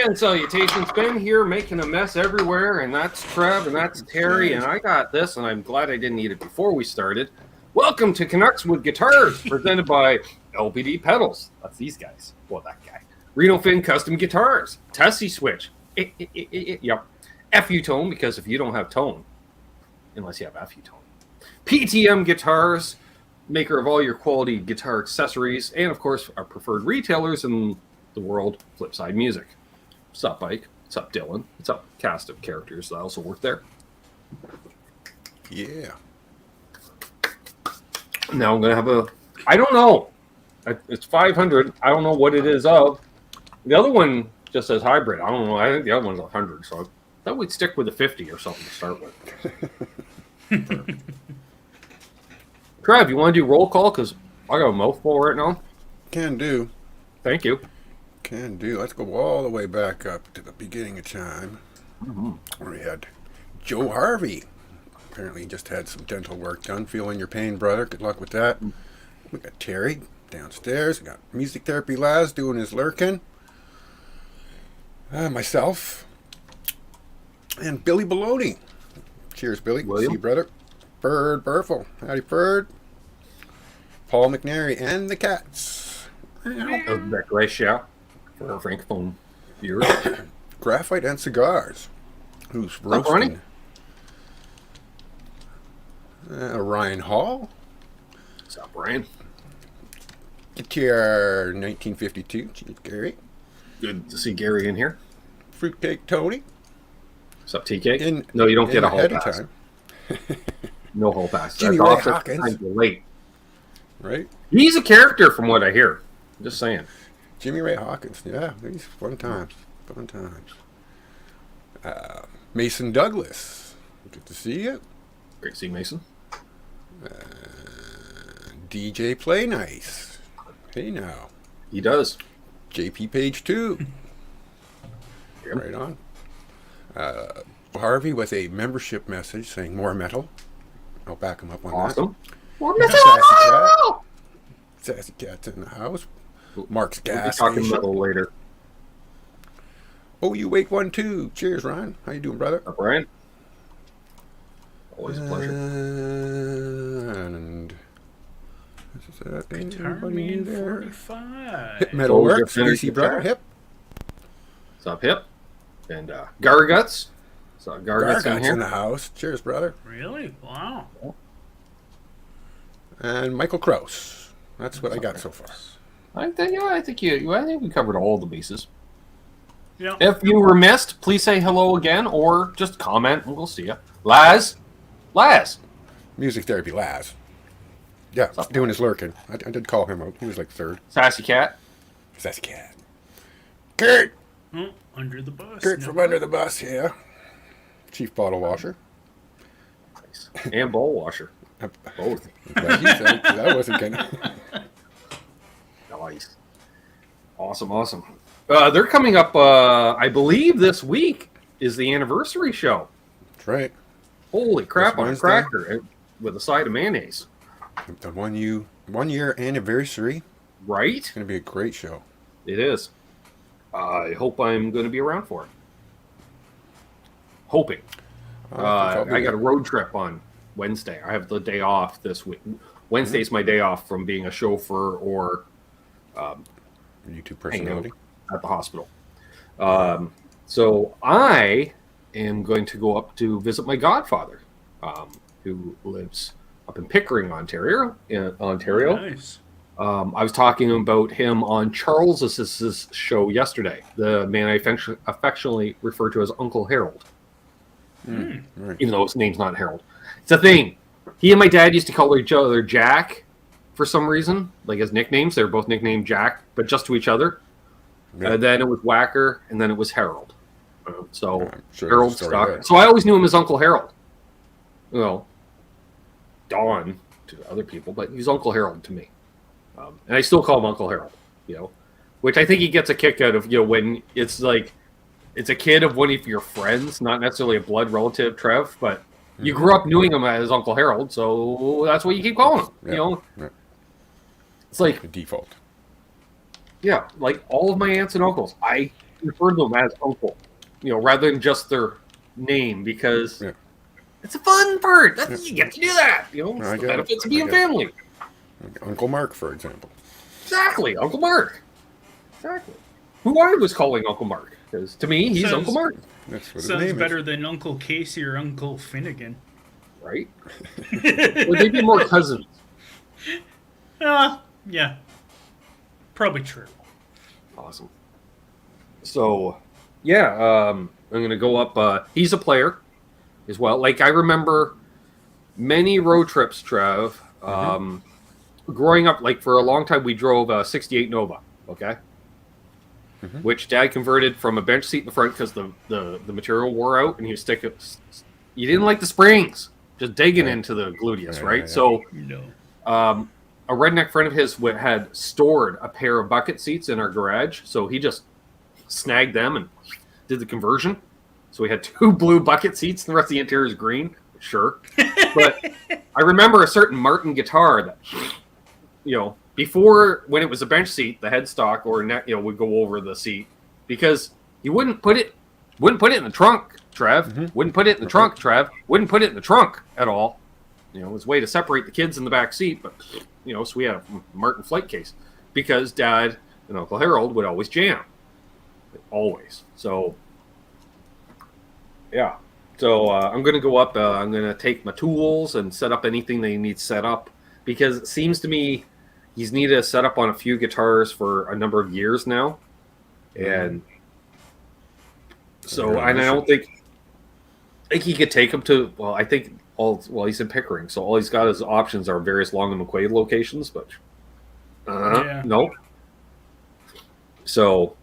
And salutations, Ben here, making a mess everywhere, and that's Trev, and that's Terry, and I got this, and I'm glad I didn't eat it before we started. Welcome to Canucks with Guitars, presented by LPD Pedals. That's these guys. Well, that guy. Reno Fin Custom Guitars. Tesi Switch. Yep. FU tone, because if you don't have tone, unless you have FU tone. PTM Guitars, maker of all your quality guitar accessories, and of course, our preferred retailers in the world, Flipside Music. What's up, Ike? What's up, Dylan? What's up, cast of characters that also work there? Yeah. Now I'm going to have a... I don't know. It's 500. I don't know what it is of. The other one just says hybrid. I don't know. I think the other one's 100, so I thought we'd stick with the 50 or something to start with. Trev, you want to do roll call? Because I got a mouthful right now. Can do. Thank you. Can do. Let's go all the way back up to the beginning of time. Where we had Joe Harvey. Apparently just had some dental work done. Feeling your pain, brother. Good luck with that. We got Terry downstairs. We got Music Therapy Laz doing his lurking. Myself. And Billy Baloney. Cheers, Billy. William. See you, brother. Bird Burful. Howdy, Bird. Paul McNary and the cats. That great shout for our Francophone viewers. Graphite and Cigars. Who's roasting? Ryan Hall. What's up, Ryan? Guitar 1952. Chief Gary. Good to see Gary in here. Fruitcake Tony. What's up, TK? No, you don't get a hall pass. No hall pass. Jimmy Ray Hawkins. Late. Right? He's a character from what I hear. I'm just saying. Jimmy Ray Hawkins. Yeah, these fun times. Fun times. Mason Douglas. Good to see you. Great to see Mason. DJ Play Nice. Hey now. He does. JP Page 2. Yep. Right on. Harvey with a membership message saying more metal. I'll back him up on Awesome. that. More metal! Sassy Cat's in the house. Mark's We'll be gas talking station. metal later. Oh, you wake one too. Cheers, Ryan. How you doing, brother? Up, Ryan? Always a pleasure. And Guitar there? 45. Hip Metal Soldier Works. Finish DC brother. Guitar. Hip. What's up, Hip? And Garguts. What's up, Garguts in Gargot's here? in the house. Cheers, brother. Really? Wow. And Michael Kraus. That's what I got so far. I think we covered all the bases. Yeah. If you were missed, please say hello again or just comment and we'll see you. Laz. Music Therapy Laz. Yeah, doing his lurking. I did call him out. He was like third. Sassy Cat. Sassy Cat. Kurt! Oh, under the bus. Kurt from under the bus, yeah. Chief Bottle Washer. Nice. And Bowl Washer. Both. Like you said, 'cause I wasn't gonna. Nice. Awesome. They're coming up, I believe this week is the anniversary show. That's right. Holy crap, This on a Wednesday. cracker with a side of mayonnaise. The 1 year anniversary. Right? It's going to be a great show. It is. I hope I'm going to be around for it. Hoping. I got a road trip on Wednesday. I have the day off this week. Wednesday's my day off from being a chauffeur or YouTube hanging out personality. at the hospital. So I am going to go up to visit my godfather, who lives up in Pickering, Ontario. Nice. I was talking about him on Charles's show yesterday, the man I affectionately refer to as Uncle Harold, Right. even though his name's not Harold. It's a thing. He and my dad used to call each other Jack for some reason, like as nicknames. They were both nicknamed Jack, but just to each other. Yeah. And then it was Whacker, and then it was Harold. So I'm sure Harold there's a story stuck. there. So I always knew him as Uncle Harold. Well, Don to other people, but he's Uncle Harold to me. And I still call him Uncle Harold, which I think he gets a kick out of, when it's like, it's a kid of one of your friends, not necessarily a blood relative, Trev, but you grew up knowing him as Uncle Harold, so that's what you keep calling him, Right. It's like, The default. yeah, like all of my aunts and uncles, I refer to them as uncle, rather than just their name, because it's a fun part. You get to do that. It's the benefits of being family. Uncle Mark, for example. Exactly, Uncle Mark. Exactly. Who I was calling Uncle Mark, because to me, he's Uncle Mark. That's what his Sounds name better is. than Uncle Casey or Uncle Finnegan. Right? Or they'd be more cousins. Yeah. Probably true. Awesome. So, yeah, I'm going to go up. He's a player as well. Like, I remember many road trips, Trev. Growing up, like, for a long time, we drove a 68 Nova, okay? Which Dad converted from a bench seat in the front because the material wore out, and he was sticking. You didn't like the springs, just digging into the gluteus, right? So, a redneck friend of his had stored a pair of bucket seats in our garage, so he just snagged them and did the conversion. So we had 2 blue bucket seats, and the rest of the interior is green. Sure, but I remember a certain Martin guitar that, before, when it was a bench seat, the headstock or neck, would go over the seat, because you wouldn't put it in the trunk, Trev. Wouldn't put it in the trunk, Trev. Wouldn't put it in the trunk at all. It was a way to separate the kids in the back seat, but so we had a Martin flight case because Dad and Uncle Harold would always jam, always. So yeah. So I'm going to go up. I'm going to take my tools and set up anything they need set up, because it seems to me he's needed a setup on a few guitars for a number of years now. And so, and I don't think he could take him to, I think he's in Pickering, so all he's got as options are various Long and McQuaid locations, but no. So,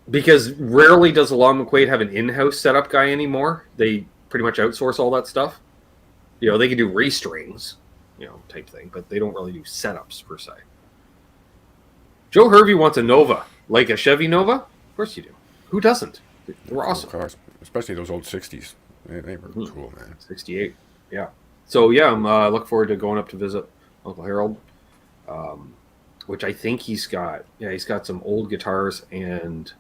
because rarely does a Long McQuaid have an in-house setup guy anymore. They pretty much outsource all that stuff. They can do restrings, type thing, but they don't really do setups per se. Joe Hervey wants a Nova, like a Chevy Nova. Of course you do. Who doesn't? They're awesome. Of course, especially those old 60s. They were cool, man. 68, yeah. So yeah, I'm looking forward to going up to visit Uncle Harold, which I think he's got. Yeah, he's got some old guitars and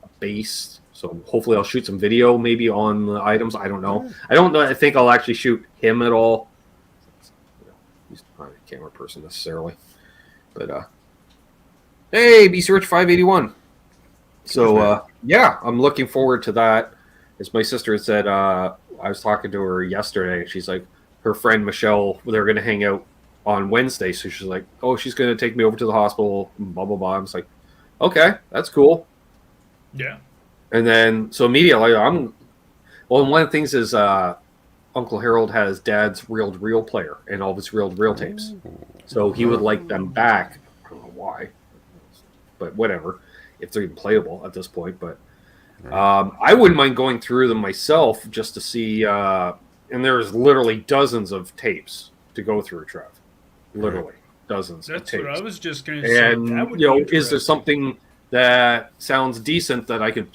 a bass. So hopefully I'll shoot some video maybe on the items. I don't know. I don't know. I think I'll actually shoot him at all. He's not a camera person necessarily, but hey, B Search 581. So yeah, I'm looking forward to that. As my sister had said, I was talking to her yesterday. She's like, her friend Michelle, they're going to hang out on Wednesday. So she's like, oh, she's going to take me over to the hospital. Blah blah blah. I'm just like, okay, that's cool. Yeah. And then so immediately and one of the things is Uncle Harold has Dad's reeled reel player and all of his reeled reel tapes. So he would like them back. I don't know why, but whatever, if they're even playable at this point. But I wouldn't mind going through them myself just to see. And there's literally dozens of tapes to go through, Trev. Literally dozens of tapes. That's what I was just going to say. And, is there something that sounds decent that I could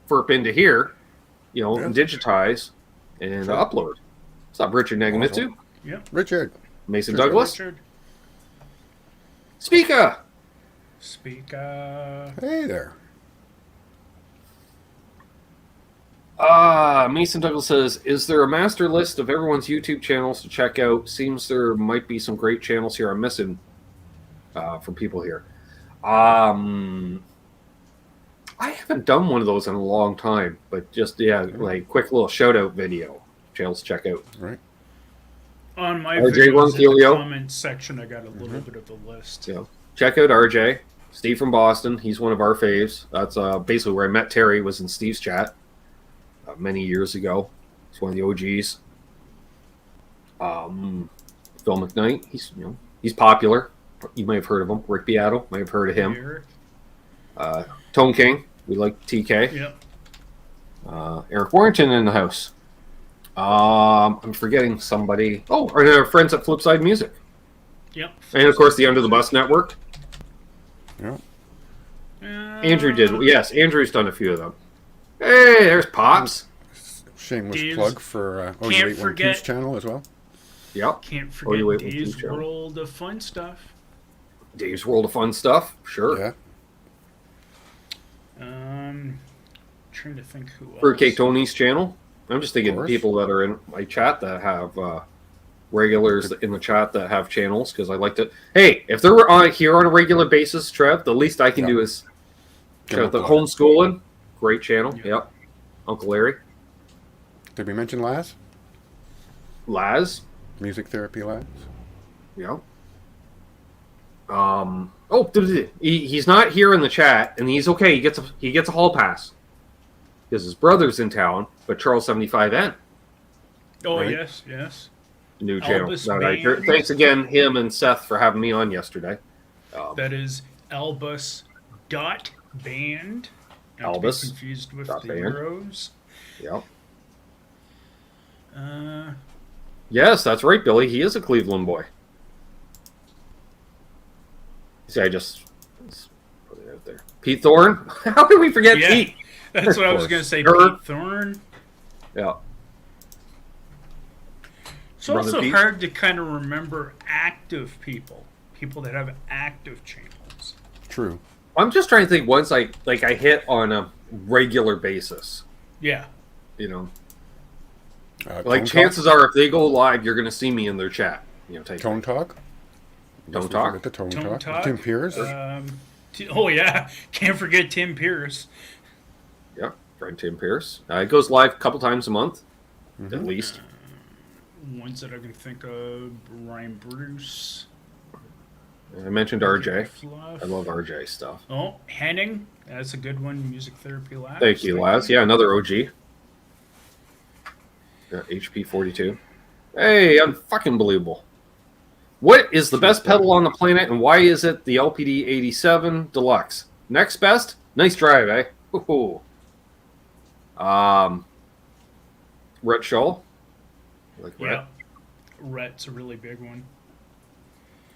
burp into here, and digitize and upload? What's up, Richard Nagamitsu? Yep. Richard. Mason Douglas. Richard. Speaker. Hey there. Mason Douglas says, is there a master list of everyone's YouTube channels to check out? Seems there might be some great channels here I'm missing from people here. I haven't done one of those in a long time, but just, like quick little shout out video channels to check out. Right. On my RJ videos in the Ronquillo. comments section, I got a little bit of a list. Yeah. Check out RJ. Steve from Boston. He's one of our faves. That's basically where I met Terry, was in Steve's chat many years ago. He's one of the OGs. Phil McKnight. He's popular. You might have heard of him. Rick Beato. Might have heard of him. Tone King. We like TK. Yep. Eric Warrington in the house. I'm forgetting somebody. Oh, our friends at Flipside Music. Yep. And of course the Under the Bus Network. Yeah. Andrew did. Yes, Andrew's done a few of them. Hey, there's Pops. Shameless plug for Can't 081 forget Coombs channel as well. Yep. Can't forget 081 Dave's channel. World of Fun Stuff. Dave's World of Fun Stuff. Sure. Yeah. Trying to think who else. Fruitcake Tony's channel. I'm just thinking course. people that are in my chat that have regulars in the chat that have channels, because I like to. Hey, if they're on here on a regular basis, Trev, the least I can do is shout the homeschooling. Great channel. Yep. Uncle Larry. Did we mention Laz? Laz. Music Therapy Laz? Yep. He's not here in the chat, and he's okay. He gets a hall pass because his brother's in town. But Charles 75N. Oh Right? yes. New channel. Albus That I- Band. thanks again, him and Seth, for having me on yesterday. That is Albus.band. Not Albus to be confused with dot the band. Euros. Yep. Yes, that's right, Billy. He is a Cleveland boy. See, I just put it out there. Pete Thorne. How did we forget Yeah. Pete? That's what I was course. going to say. Sure. Pete Thorne. Yeah. It's Brother also Pete. hard to kind of remember active people that have active channels. True. I'm just trying to think. Once I hit on a regular basis, Yeah. you know, Tone like chances are, if they go live, you're going to see me in their chat. You know, take Tone Talk? Don't talk. Forget the Tone Tone Talk. Talk. Tim Pierce? Oh yeah, can't forget Tim Pierce. Yeah, friend Tim Pierce. It goes live a couple times a month, at least. Ones that I can think of: Ryan Bruce. I mentioned RJ. Fluff. I love RJ stuff. Oh, Henning. That's a good one. Music Therapy Labs. Thank you, Laz. Yeah, another OG. Yeah, HP 42. Hey, unfucking believable. What is the best pedal on the planet, and why is it the LPD 87 Deluxe? Next best? Nice drive, eh? Ooh. Rhett Shull. Like Rhett. Yeah. Rhett's a really big one.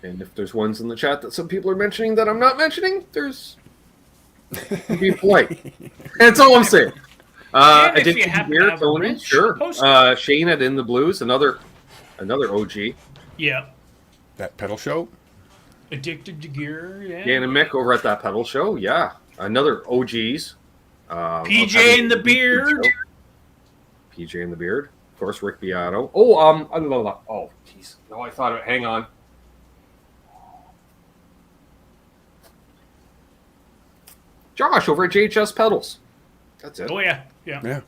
And if there's ones in the chat that some people are mentioning that I'm not mentioning, there's be polite. That's all I'm saying. And if you Addiction to happen to Beer, have a Tony, wrench, sure. post it. Shane at In the Blues, another OG. Yeah. That pedal show? Addicted to Gear. Yeah. Dan and Mick over at that pedal show, yeah. Another OGs. PJ and the Beard. PJ and the Beard. Of course, Rick Beato. Oh, jeez. No, I thought of it. Hang on. Josh over at JHS Pedals. That's it. Oh yeah. Yeah. Yeah.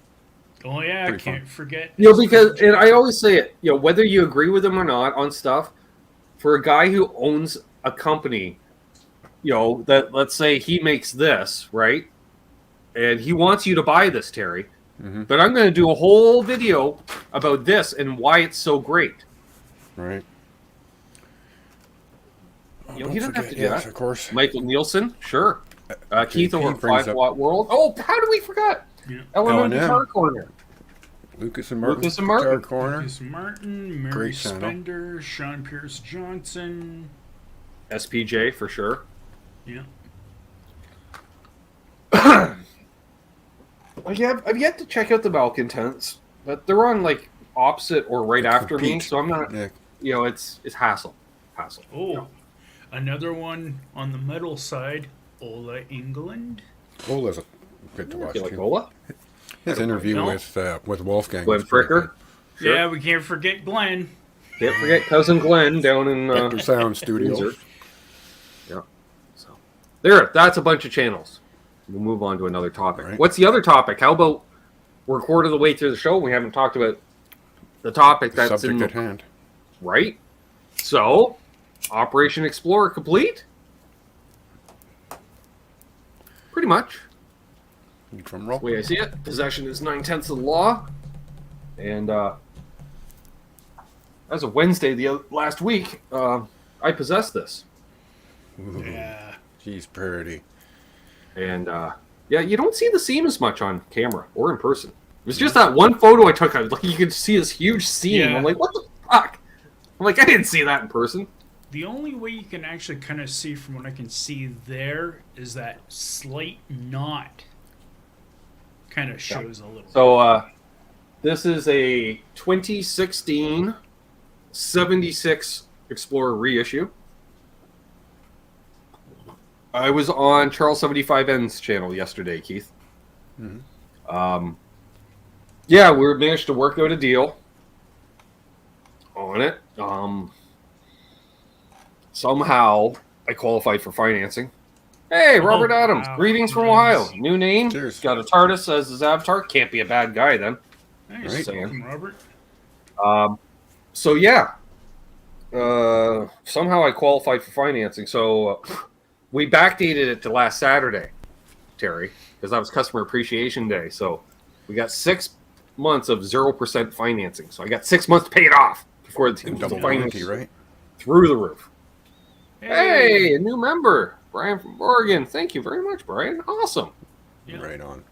Oh yeah. Pretty Can't fun. forget. You know, because, and I always say it, you know, whether you agree with him or not on stuff, for a guy who owns a company, you know, that let's say he makes this, right? And he wants you to buy this, Terry. But I'm going to do a whole video about this and why it's so great. Right. You know, he doesn't have to do yes, that. of course. Michael Nielsen, sure. Keith JP over at brings 5 up- Watt World. Oh, how did we forget? Yeah. L&M L&M. Guitar Corner. Lucas and Martin. Lucas and Martin. Guitar Corner. Lucas Martin, Mary Great channel. Spender, Sean Pierce Johnson. SPJ for sure. Yeah. I've yet to check out the Malcontents, but they're on like opposite or right after me, so I'm not. Yeah. You know, it's hassle. Oh, Yeah. another one on the metal side, Ola England. Ola's good to watch You like too. Ola? His interview No. with Wolfgang. Glenn was pretty Fricker. Sure. Yeah, we can't forget Glenn. Can't forget cousin Glenn down in good. Vector Sound Studios. Windsor. Yeah. So there, that's a bunch of channels. We'll move on to another topic. Right. What's the other topic? How about we're a quarter of the way through the show and we haven't talked about the topic The that's subject in at hand. right? So, Operation Explorer complete? Pretty much. Drum roll. The way I see it, possession is 9/10 of the law. And as of Wednesday last week, I possessed this. Ooh, Yeah. Geez, pretty. And yeah, you don't see the seam as much on camera or in person. It was just that one photo I took. Like you could see this huge seam. Yeah. I'm like, what the fuck? I'm like, I didn't see that in person. The only way you can actually kind of see from what I can see there is that slight knot kind of shows a little. So this is a 2016 76 Explorer reissue. I was on Charles 75N's channel yesterday, Keith. Yeah, we managed to work out a deal on it. Somehow, I qualified for financing. Hey, Robert Adams. Wow. Greetings from Nice. Ohio. New name. Cheers. Got a TARDIS as his avatar. Can't be a bad guy then. Nice. Right. Welcome, Robert. So yeah, somehow I qualified for financing. So we backdated it to last Saturday, Terry, because that was Customer Appreciation Day. So we got 6 months of 0% financing. So I got 6 months to pay it off before the Double finance warranty, right? through the roof. Hey, a new member, Brian from Oregon. Thank you very much, Brian. Awesome. Yeah. Right on.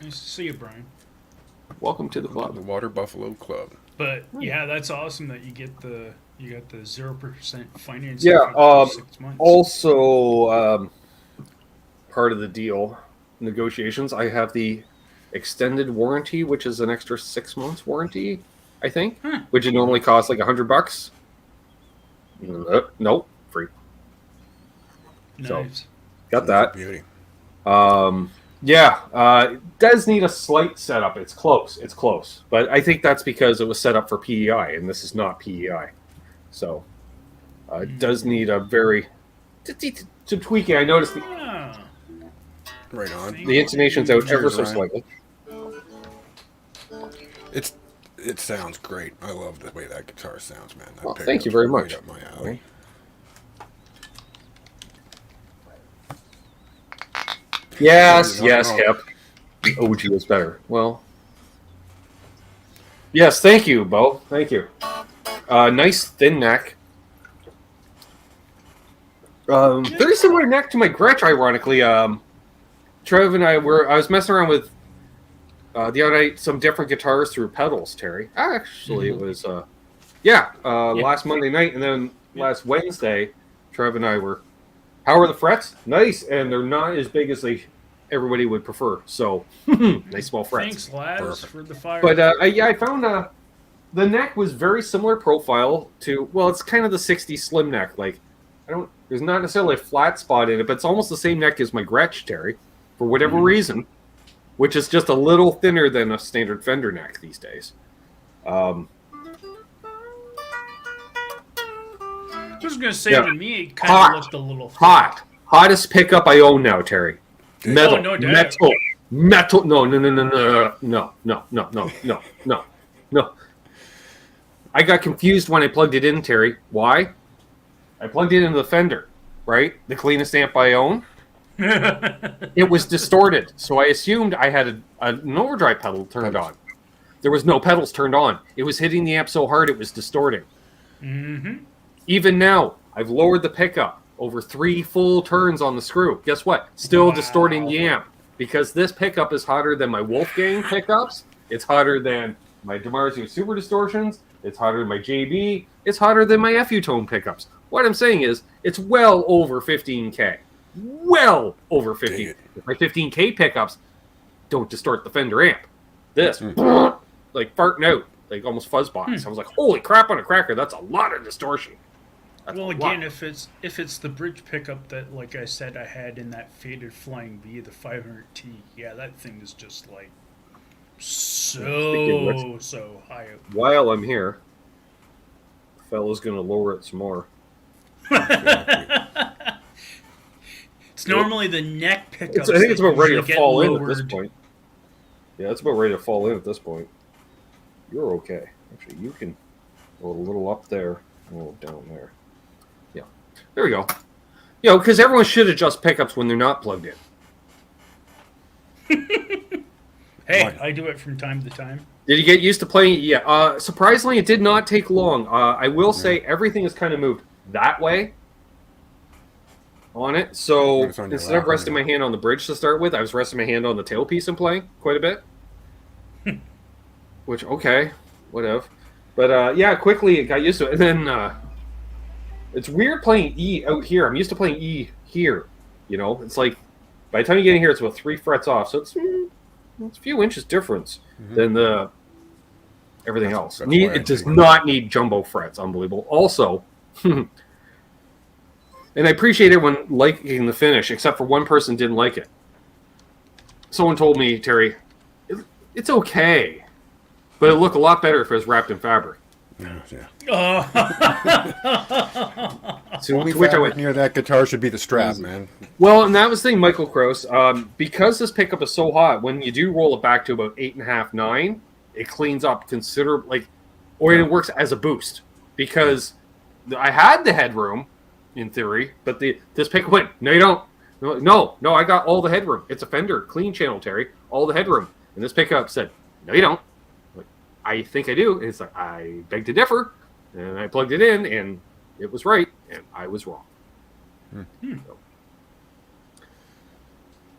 Nice to see you, Brian. Welcome to the The club. Water Buffalo Club. But yeah, that's awesome that you got the 0% financing Yeah. for 6 months. Also, part of the deal negotiations, I have the extended warranty, which is an extra 6 months warranty, I think, which would normally cost like $100. Nope, free. So Nice. got that. Beauty. Yeah, it does need a slight setup. It's close, but I think that's because it was set up for PEI, and this is not PEI. So it does need a very to tweaking. I noticed Ah, Right on. the intonation's out ever Cheers, so Ryan. slightly. It sounds great. I love the way that guitar sounds, man. That Well, pickup's thank you very right much. up my alley. Yes, No, yes, no. Hip. The OG was better. Well, yes, thank you, Bo. Thank you. Nice thin neck. Very similar neck to my Gretsch, ironically. Trev and I was messing around with the other night some different guitars through pedals, Terry. Actually, it was last Monday night, and then last Wednesday, Trev and I were. How are the frets? Nice, and they're not as big as everybody would prefer. So nice small frets. thanks, lads, Perfect. for the fire. But I found the neck was very similar profile to, well, it's kind of the 60 slim neck. Like, there's not necessarily a flat spot in it, but it's almost the same neck as my Gretsch, Terry, for whatever reason, which is just a little thinner than a standard Fender neck these days. I was gonna say Yeah. to me, it kind of looked a little Hottest pickup I own now, Terry. Metal, no doubt. metal. No. I got confused when I plugged it in, Terry. Why? I plugged it into the Fender, right? The cleanest amp I own. It was distorted, so I assumed I had an overdrive pedal turned on. There was no pedals turned on. It was hitting the amp so hard it was distorting. Mm-hmm. Even now, I've lowered the pickup over 3 full turns on the screw. Guess what? Still distorting the amp, because this pickup is hotter than my Wolfgang pickups. It's hotter than my DiMarzio Super Distortions. It's hotter than my JB. It's hotter than my FU Tone pickups. What I'm saying is, it's well over 15K. Well over 15. My 15K pickups don't distort the Fender amp. This, like farting out, like almost fuzzbox. I was like, holy crap on a cracker, that's a lot of distortion. That's Well, a lot. again, if it's the bridge pickup that, like I said, I had in that faded Flying V, the 500T, yeah, that thing is just like so high up. While I'm here, the fellow's going to lower it some more. It's normally the neck pickups. I think it's that about ready to usually get fall in at lowered. this point. Yeah, it's about ready to fall in at this point. You're okay. Actually, you can go a little up there, and a little down there. Yeah. There we go. You know, because everyone should adjust pickups when they're not plugged in. Hey, Fine. I do it from time to time. Did you get used to playing? Yeah. Surprisingly, it did not take long. I will say everything is kind of moved that way on it. So It's on your instead of lap, resting yeah. my hand on the bridge to start with, I was resting my hand on the tailpiece and playing quite a bit. Which, okay, whatever. But yeah, quickly it got used to it. And then it's weird playing E out here. I'm used to playing E here. You know, it's like by the time you get in here, it's about 3 frets off. So it's a few inches difference than the everything else. That's why It does not need jumbo frets. Unbelievable. Also, And I appreciate everyone liking the finish, except for one person didn't like it. Someone told me, Terry, it's okay, but it'd look a lot better if it was wrapped in fabric. Yeah. So, Only to which I fabric went, near that guitar should be the strap, man. well, and that was the thing, Michael Kroos. Because this pickup is so hot, when you do roll it back to about 8.5, 9, it cleans up considerably, or it works as a boost. Because I had the headroom, in theory, but this pickup went, no, you don't. No, I got all the headroom. It's a Fender clean channel, Terry. All the headroom. And this pickup said, no, you don't. I think I do. And it's like, I beg to differ. And I plugged it in, and it was right, and I was wrong. So.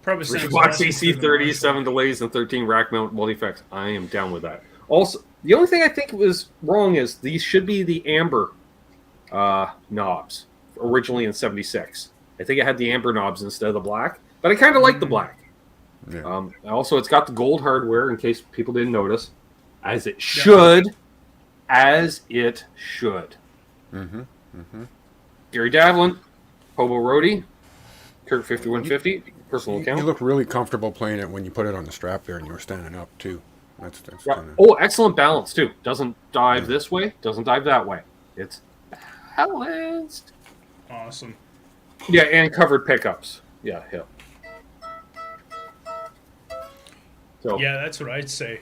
Probably sounds Watch awesome AC for the 30, Marshall. 7 delays, and 13 rack mount multi-effects. I am down with that. Also, the only thing I think was wrong is these should be the amber knobs, originally in 76. I think it had the amber knobs instead of the black, but I kind of like the black. Yeah. Also, it's got the gold hardware, in case people didn't notice, as it should. As it should. Gary Davlin, Hobo Roadie, Kirk 5150, personal account. You look really comfortable playing it when you put it on the strap there and you were standing up, too. That's Yeah. kinda... Oh, excellent balance, too. Doesn't dive this way, doesn't dive that way. It's balanced. Awesome. Yeah, and covered pickups. Yeah. So, Yeah, that's what I'd say.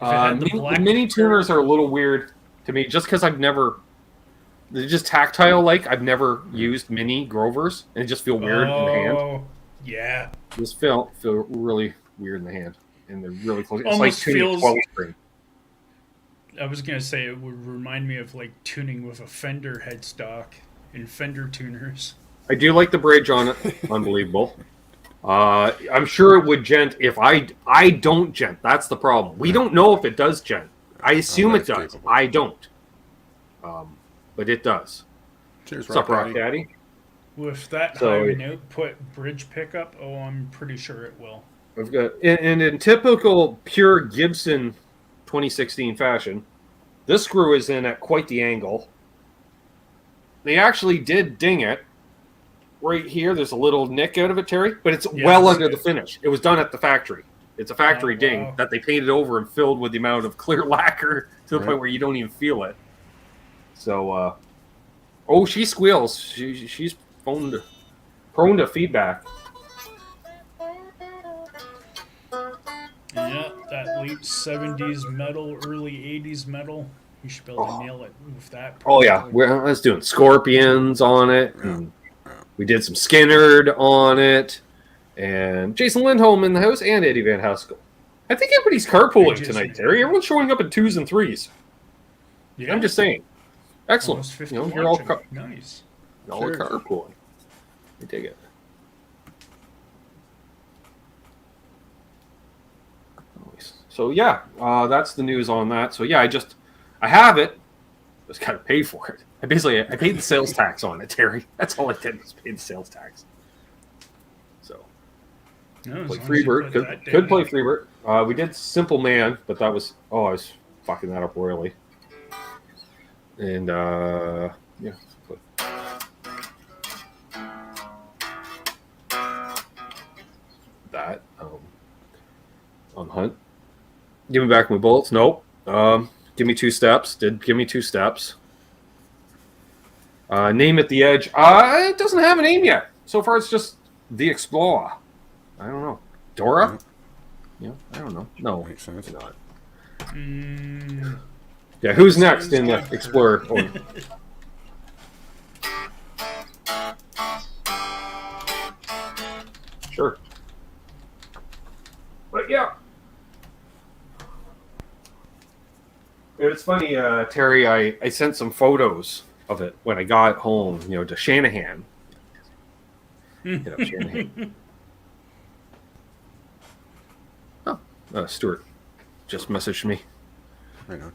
If it had the the black mini tuners are a little weird to me, just because they're just tactile. Like I've never used mini Grovers, and it just feel weird in the hand. Oh, yeah. Just feel really weird in the hand, and they're really close. It's like Almost tuning a feels- 12 string. I was going to say it would remind me of like tuning with a Fender headstock in Fender tuners. I do like the bridge on it. Unbelievable. I'm sure it would gent if I don't gent. That's the problem. We don't know if it does gent. I assume it that's does. capable. I don't. But it does. Cheers, What's up, Rock Daddy. Daddy? With that So- high of an output bridge pickup, I'm pretty sure it will. I've got in typical pure Gibson 2016 fashion, this screw is in at quite the angle. They actually did ding it right here. There's a little nick out of it, Terry, but it's Yeah, well I see under the it. finish. It was done at the factory. It's a factory Oh, ding wow. that they painted over and filled with the amount of clear lacquer to the Right. point where you don't even feel it. So, oh, she squeals. She's prone to feedback. Yeah, that late 70s metal, early 80s metal. You should be able to nail it with that. Oh yeah, probably. I was doing Scorpions on it. And we did some Skinnerd on it, and Jason Lindholm in the house, and Eddie Van Haskell. I think everybody's carpooling Hey, Jason. tonight, Terry. Everyone's showing up in 2s and 3s. Yeah. I'm just saying. Excellent. Almost 50 You know, you're all, watching. Nice. all Sure. carpooling. I dig it. So yeah, that's the news on that. So yeah, I have it. Just gotta pay for it. I paid the sales tax on it, Terry. That's all I did was pay the sales tax. So No, as play long as you Freebird. put that Could down. play Freebird. We did Simple Man, but that was I was fucking that up royally. And yeah. That on Hunt. Give me back my bullets. Nope. Give me 2 steps. Did give me 2 steps. Name at the edge. It doesn't have a name yet. So far, it's just the Explorer. I don't know. Dora? Yeah, I don't know. No, Makes sense. not. Mm, Yeah, who's next in the Explorer? Oh, sure. But yeah. It's funny, Terry, I sent some photos of it when I got home, to Shanahan. Hit up Shanahan. Oh, Stuart just messaged me. Right on.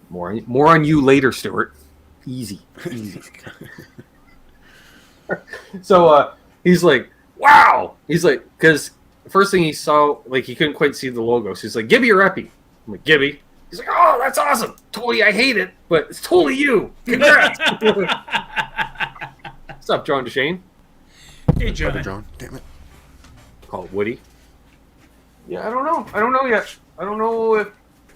More on you later, Stuart. Easy. So he's like, wow. He's like, because the first thing he saw, like he couldn't quite see the logo. So he's like, Gibby or Epi? I'm like, Gibby. He's like, oh, that's awesome. Totally, I hate it, but it's totally you. Congrats. What's up, John DeShane? Hey, Brother John. John. Damn it. Call it Woody. Yeah, I don't know. I don't know yet. I don't know if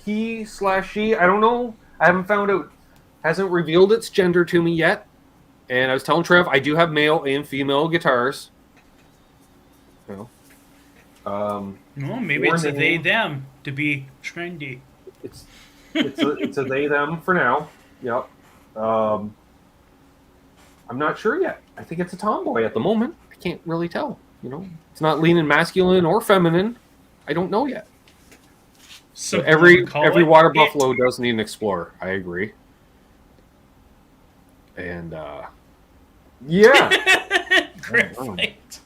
he/she. I don't know. I haven't found out. Hasn't revealed its gender to me yet. And I was telling Trev, I do have male and female guitars. You know. Well, maybe it's a Warning. they them to be trendy. It's a they them for now. Yep. I'm not sure yet. I think it's a tomboy at the moment. I can't really tell. You know, it's not leaning masculine or feminine. I don't know yet. So every water buffalo does need an Explorer. I agree. And yeah. Perfect.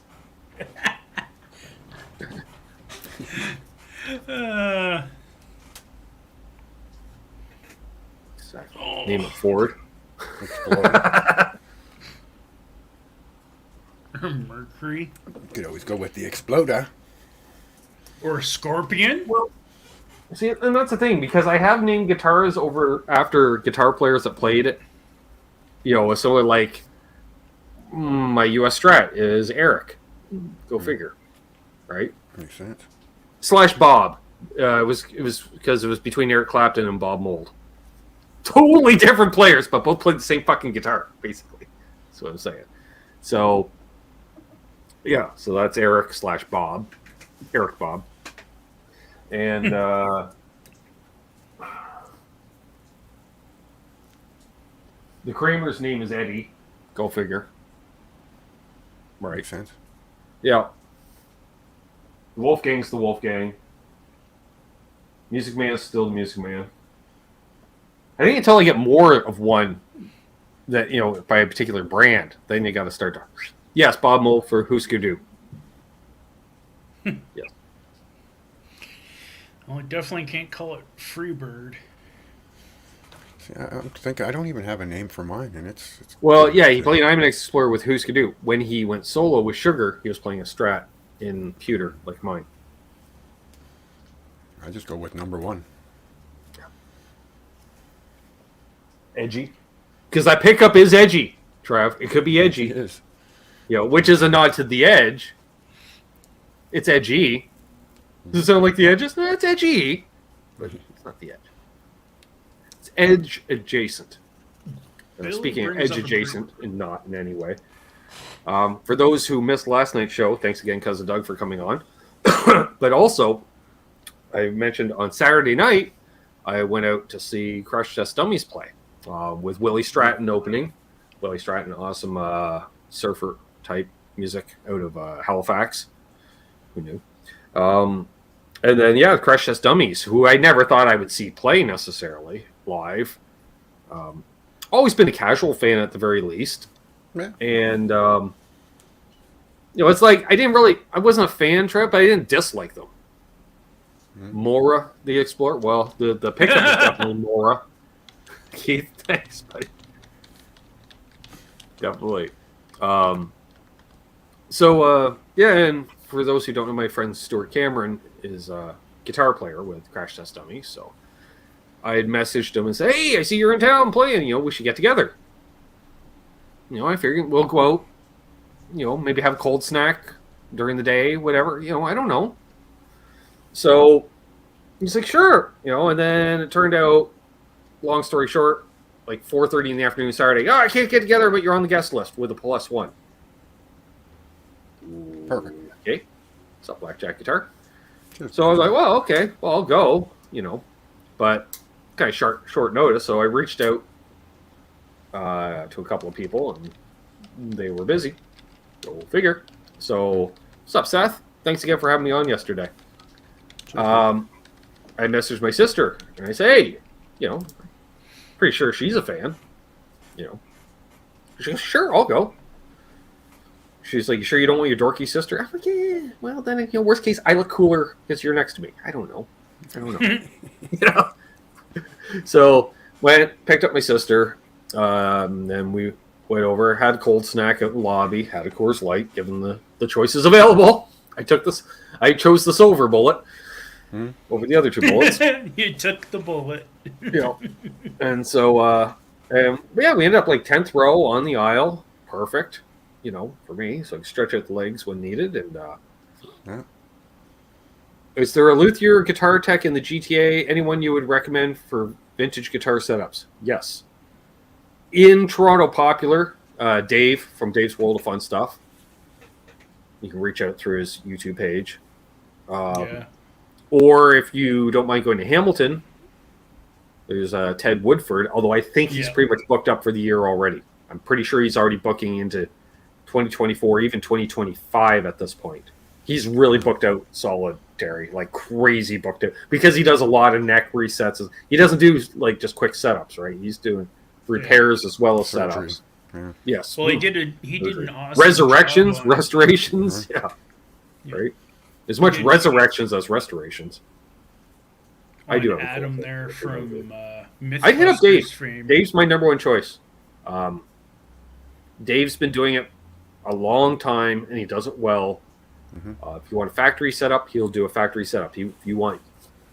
Name it Ford. Mercury Could always go with the Exploder. or Scorpion. Well, see, and that's the thing, because I have named guitars over after guitar players that played it. You know, so like my US Strat is Eric. Go figure, right? Makes sense. / Bob. It was because it was between Eric Clapton and Bob Mould. Totally different players, but both played the same fucking guitar, basically. That's what I'm saying. So, yeah, so that's Eric / Bob. Eric Bob. And the Kramer's name is Eddie. Go figure. Right. Makes sense. Yeah. The Wolfgang's the Wolfgang. Music Man is still the Music Man. I think until I get more of one that, you know, by a particular brand, then you got to start to... Yes, Bob Mould for Husker Du. Yes. Well, I definitely can't call it Freebird. See, I'm thinking I don't even have a name for mine, and it's Well, yeah, he played an Explorer with Husker Du. When he went solo with Sugar, he was playing a Strat in pewter, like mine. I just go with number one. Edgy. Because that pickup is edgy, Trav. It could be edgy. It is. You know, which is a nod to the Edge. It's edgy. Does it sound like the Edges? No, it's edgy. But it's not the Edge. It's Edge adjacent. Speaking of brings Edge up a adjacent, and not in any way. For those who missed last night's show, thanks again, Cousin Doug, for coming on. But also, I mentioned on Saturday night, I went out to see Crush Test Dummies play with Willie Stratton opening. Willie Stratton, awesome surfer type music out of Halifax. Who knew? And then, yeah, Crush Test Dummies, who I never thought I would see play necessarily live. Always been a casual fan at the very least. Yeah. And, you know, it's like, I wasn't a fan, Trev, but I didn't dislike them. Mora, the Explorer. Well, the pickup is definitely Mora. Keith, thanks, buddy. Definitely. Yeah, and for those who don't know, my friend Stuart Cameron is a guitar player with Crash Test Dummies, so I had messaged him and said, hey, I see you're in town playing, you know, we should get together. You know, I figured we'll go out, you know, maybe have a cold snack during the day, whatever, you know, I don't know. So he's like, sure, you know, and then it turned out, long story short, like 4:30 in the afternoon Saturday, I can't get together, but you're on the guest list with a plus one. Perfect. Okay. What's up, Blackjack Guitar? Cheers. So I was like, well, okay, well, I'll go, you know, but kind of short notice, so I reached out to a couple of people, and they were busy. Go figure. So, what's up, Seth? Thanks again for having me on yesterday. I messaged my sister, and I say, hey, you know, pretty sure she's a fan, you know. She goes, sure, I'll go. She's like, you sure you don't want your dorky sister? I'm like, yeah, well, then, you know, worst case, I look cooler because you're next to me. I don't know. You know? So, picked up my sister, then we went over, had a cold snack out in the lobby, had a Coors Light, given the choices available. I chose the silver bullet over the other two bullets. You took the bullet. You know, and so, yeah, we ended up like 10th row on the aisle. Perfect. for me, so I can stretch out the legs when needed. And Yeah. is there a luthier guitar tech in the GTA? Anyone you would recommend for vintage guitar setups? Yes. In Toronto Popular, Dave from Dave's World of Fun Stuff. You can reach out through his YouTube page. Yeah. Or if you don't mind going to Hamilton, there's Ted Woodford, although I think he's pretty much booked up for the year already. I'm pretty sure he's already booking into 2024, even 2025 at this point. He's really booked out solid, Terry, like crazy booked out, because he does a lot of neck resets. He doesn't do like just quick setups, right? He's doing repairs as well as Surgery. setups. Yeah. Yes. Well, he did an awesome resurrections, job on- restorations, yeah. Right? As much resurrections as restorations. I do have a Adam full there thing. from I hit up Dave. Mythbusters fame. Dave's my number one choice. Dave's been doing it a long time, and he does it well. If you want a factory setup, he'll do a factory setup. If you want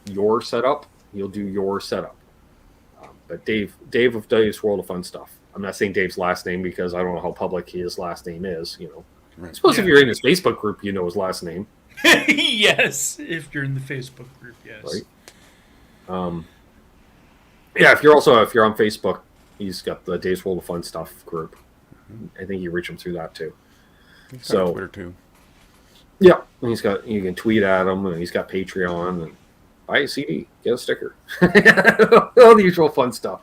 your setup, he'll do your setup. But Dave of Dave's World of Fun Stuff. I'm not saying Dave's last name because I don't know how public his last name is. Right. I suppose if you're in his Facebook group, you know his last name. Yes, if you're in the Facebook group, yes. Right. Yeah, if you're on Facebook, he's got the Dave's World of Fun Stuff group. I think you reach him through that too. He's got Twitter too. Yeah, and you can tweet at him, and he's got Patreon, and buy a CD, get a sticker, all the usual fun stuff.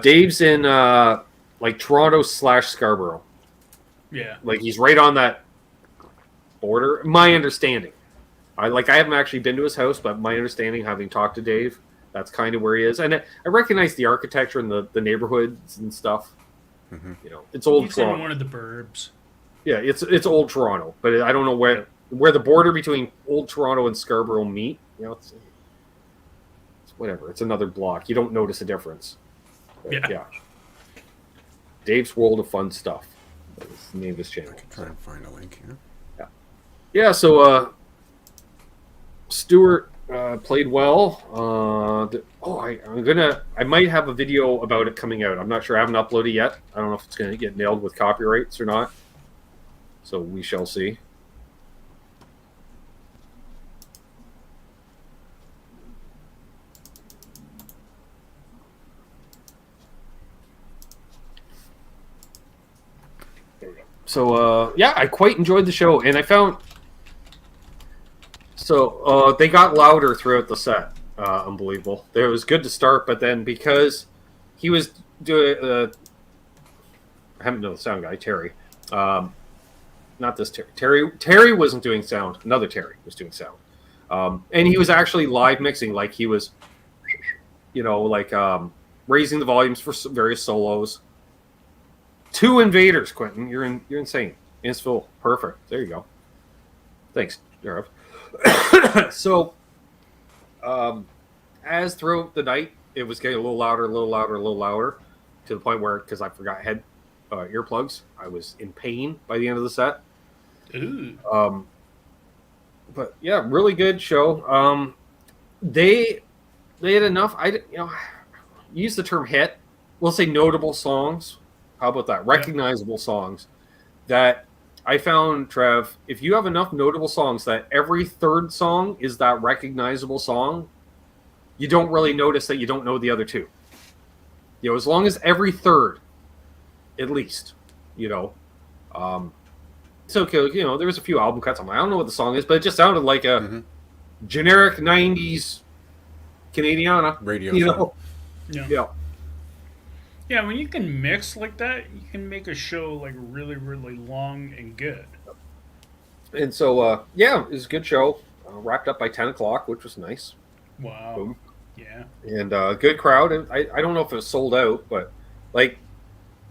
Dave's in like Toronto / Scarborough. Yeah. Like he's right on that border. My understanding, I haven't actually been to his house, but my understanding, having talked to Dave, that's kind of where he is. And I recognize the architecture and the neighborhoods and stuff. It's old He's Toronto. in one of the burbs. Yeah, it's old Toronto, but I don't know where the border between old Toronto and Scarborough meet. It's whatever. It's another block. You don't notice a difference. But, yeah. Dave's World of Fun Stuff. That's the name of his channel. I can try and find a link here. Yeah, so Stuart played well. I might have a video about it coming out. I'm not sure. I haven't uploaded yet. I don't know if it's going to get nailed with copyrights or not. So we shall see. So yeah, I quite enjoyed the show, and I found they got louder throughout the set. Unbelievable. It was good to start, but then because he was doing, I haven't known the sound guy, Terry. Not this Terry. Terry wasn't doing sound. Another Terry was doing sound, and he was actually live mixing, like he was, raising the volumes for various solos. 2 invaders, Quentin. You're insane. It's full. Perfect. There you go. Thanks, Jared. So, as throughout the night, it was getting a little louder, to the point where, because I forgot head earplugs, I was in pain by the end of the set. Ooh. But yeah, really good show. They had enough. Use the term hit. We'll say notable songs. How about that? Recognizable songs that I found, Trev, if you have enough notable songs that every third song is that recognizable song, you don't really notice that you don't know the other two. As long as every third, at least, it's okay. There was a few album cuts. I'm like, I don't know what the song is, but it just sounded like a generic 90s Canadiana. Radio. Yeah. Yeah, when you can mix like that, you can make a show like really, really long and good. And so, yeah, it was a good show. Wrapped up by 10 o'clock, which was nice. Wow. Boom. Yeah. And good crowd. And I don't know if it was sold out, but like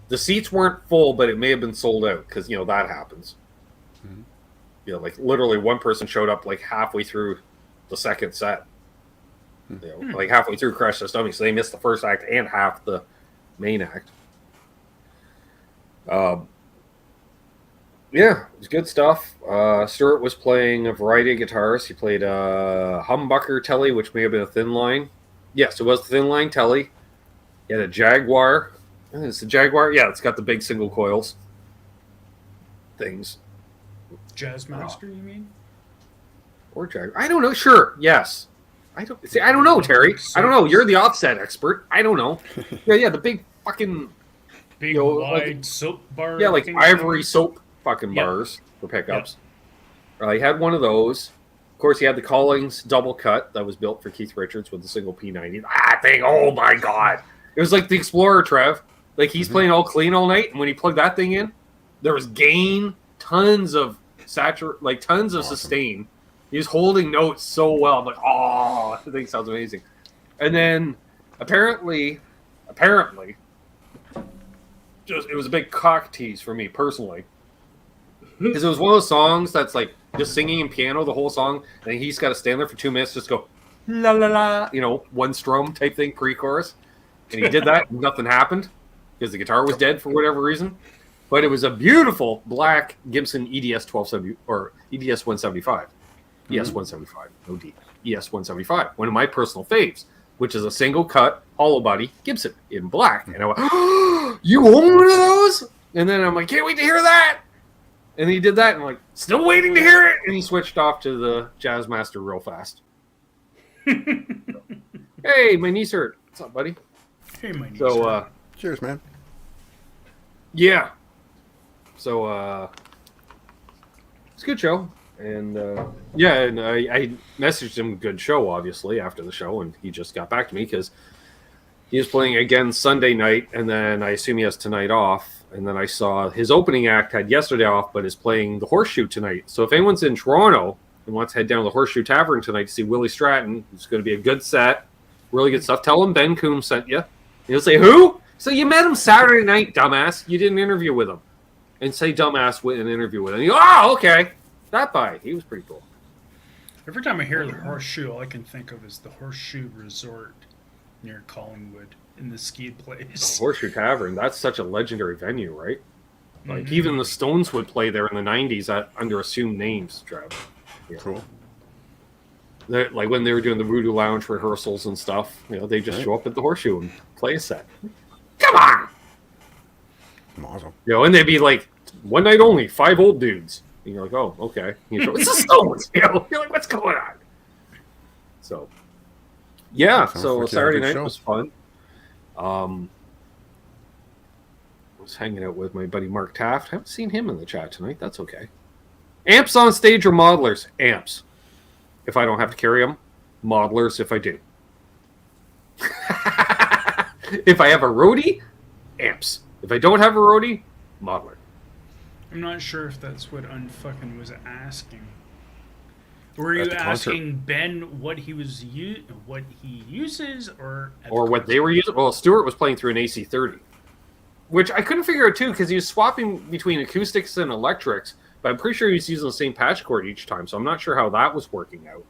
the seats weren't full, but it may have been sold out because, that happens. Like literally one person showed up like halfway through the second set. Like halfway through Crash the Dummy, so they missed the first act and half the main act. Yeah, it was good stuff. Stuart was playing a variety of guitars. He played a humbucker telly, which may have been a thin line. Yes, it was the thin line telly. He had a Jaguar And it's the Jaguar. Yeah, it's got the big single coils things. Jazzmaster, you mean? Or Jaguar. I don't know. Sure. Yes. I don't know, Terry. I don't know. You're the offset expert. I don't know. Yeah, the big fucking Big like, wide soap bar. yeah, like thing. ivory soap fucking Yep. bars for pickups. He had one of those. Of course, he had the Collings double cut that was built for Keith Richards with the single P90. That thing, oh my god! It was like the Explorer, Trev. Like he's playing all clean all night, and when he plugged that thing in, there was gain, tons of tons of sustain. He was holding notes so well. I'm like, oh, that thing sounds amazing. And then apparently, it was a big cock tease for me personally, because it was one of those songs that's like just singing and piano the whole song, and he's got to stand there for 2 minutes, just go la la la, one strum type thing pre-chorus, and he did that, and nothing happened because the guitar was dead for whatever reason. But it was a beautiful black Gibson EDS 1270 or EDS 175, ES 175, no D, ES 175, one of my personal faves, which is a single cut hollow body Gibson in black, and I went, oh, you own one of those? And then I'm like, can't wait to hear that. And he did that, and I'm like, still waiting to hear it. And he switched off to the Jazzmaster real fast. Hey, my knees hurt. What's up, buddy? Hey, my knees So, hurt. Cheers, man. yeah. So, it's a good show. And, and I messaged him good show, obviously, after the show, and he just got back to me because he was playing again Sunday night, and then I assume he has tonight off. And then I saw his opening act had yesterday off, but is playing the Horseshoe tonight. So if anyone's in Toronto and wants to head down to the Horseshoe Tavern tonight to see Willie Stratton, it's going to be a good set, really good stuff. Tell him Ben Coombs sent you. And he'll say, who? So you met him Saturday night, dumbass. You did an interview with him. And say dumbass with an interview with him. And you go, oh, okay. That by. He was pretty cool. Every time I hear the Horseshoe, all I can think of is the Horseshoe Resort near Collingwood in the ski place. Horseshoe Tavern, that's such a legendary venue, right? Like, even the Stones would play there in the 90s under assumed names, Trev. Yeah. Cool. Like, when they were doing the Voodoo Lounge rehearsals and stuff, they just show up at the Horseshoe and play a set. Come on! Awesome. And they'd be like, one night only, 5 old dudes. And you're like, oh, okay. And it's the Stones! You're like, what's going on? So, yeah, so Saturday night was fun. I was hanging out with my buddy Mark Taft. Haven't seen him in the chat tonight. That's okay. Amps on stage or modelers? Amps. If I don't have to carry them, modelers if I do. If I have a roadie, amps. If I don't have a roadie, modeler. I'm not sure if that's what Unfucking was asking. Were you At the concert. asking Ben what he was what he uses, or What they were using? Well, Stuart was playing through an AC30, which I couldn't figure out too because he was swapping between acoustics and electrics. But I'm pretty sure he was using the same patch cord each time, so I'm not sure how that was working out.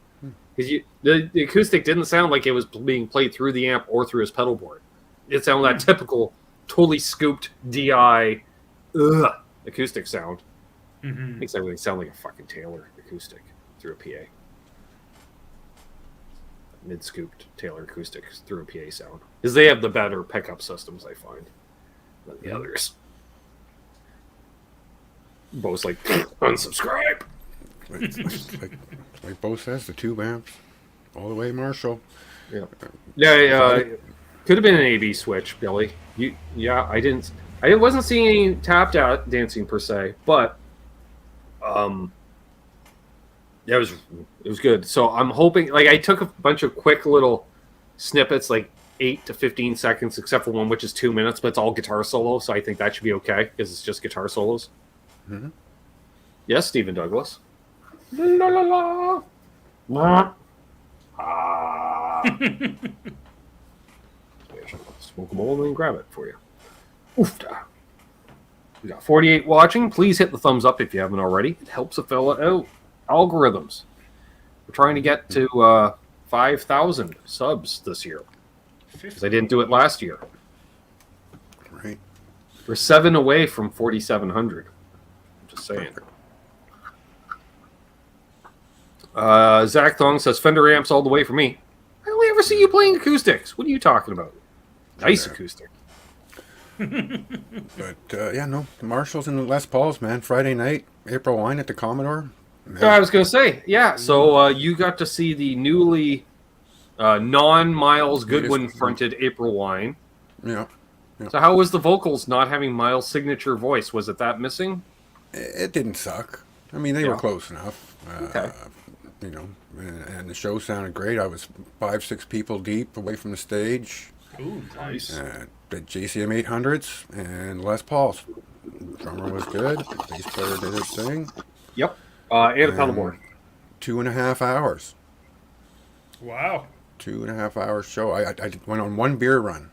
Because the acoustic didn't sound like it was being played through the amp or through his pedal board. It sounded that typical, totally scooped DI acoustic sound. Makes everything sound like a fucking Taylor acoustic through a PA. Mid-scooped Taylor acoustics through a PA sound. Because they have the better pickup systems, I find, than the others. Bo's like, unsubscribe. Like Bo says, the tube amps, all the way Marshall. Yeah. Could have been an AB switch, Billy. I wasn't seeing any tap dancing per se, but it was good. So I'm hoping, like, I took a bunch of quick little snippets, like 8 to 15 seconds, except for one which is 2 minutes, but it's all guitar solo, so I think that should be okay because it's just guitar solos. Yes, Stephen Douglas. La la la. Smoke a bowl and then grab it for you. Oofta. We got 48 watching. Please hit the thumbs up if you haven't already. It helps a fella out. Algorithms. We're trying to get to 5,000 subs this year. Because I didn't do it last year. Right. We're 7 away from 4,700. I'm just saying. Zach Thong says Fender amps all the way for me. I only ever see you playing acoustics. What are you talking about? Nice acoustic. But yeah, no, the Marshalls and the Les Pauls, man. Friday night, April wine at the Commodore. Man. I was going to say, yeah. So you got to see the newly non-Miles Goodwin fronted April wine. Yeah. So how was the vocals not having Miles' signature voice? Was it that missing? It didn't suck. I mean, they were close enough. Okay. You know, and the show sounded great. I was 5-6 people deep away from the stage. Ooh, nice. The JCM 800s and Les Pauls. Drummer was good. Bass player did his thing. Yep. And a pedalboard. 2.5 hours. Wow. 2.5 hour show. I went on one beer run,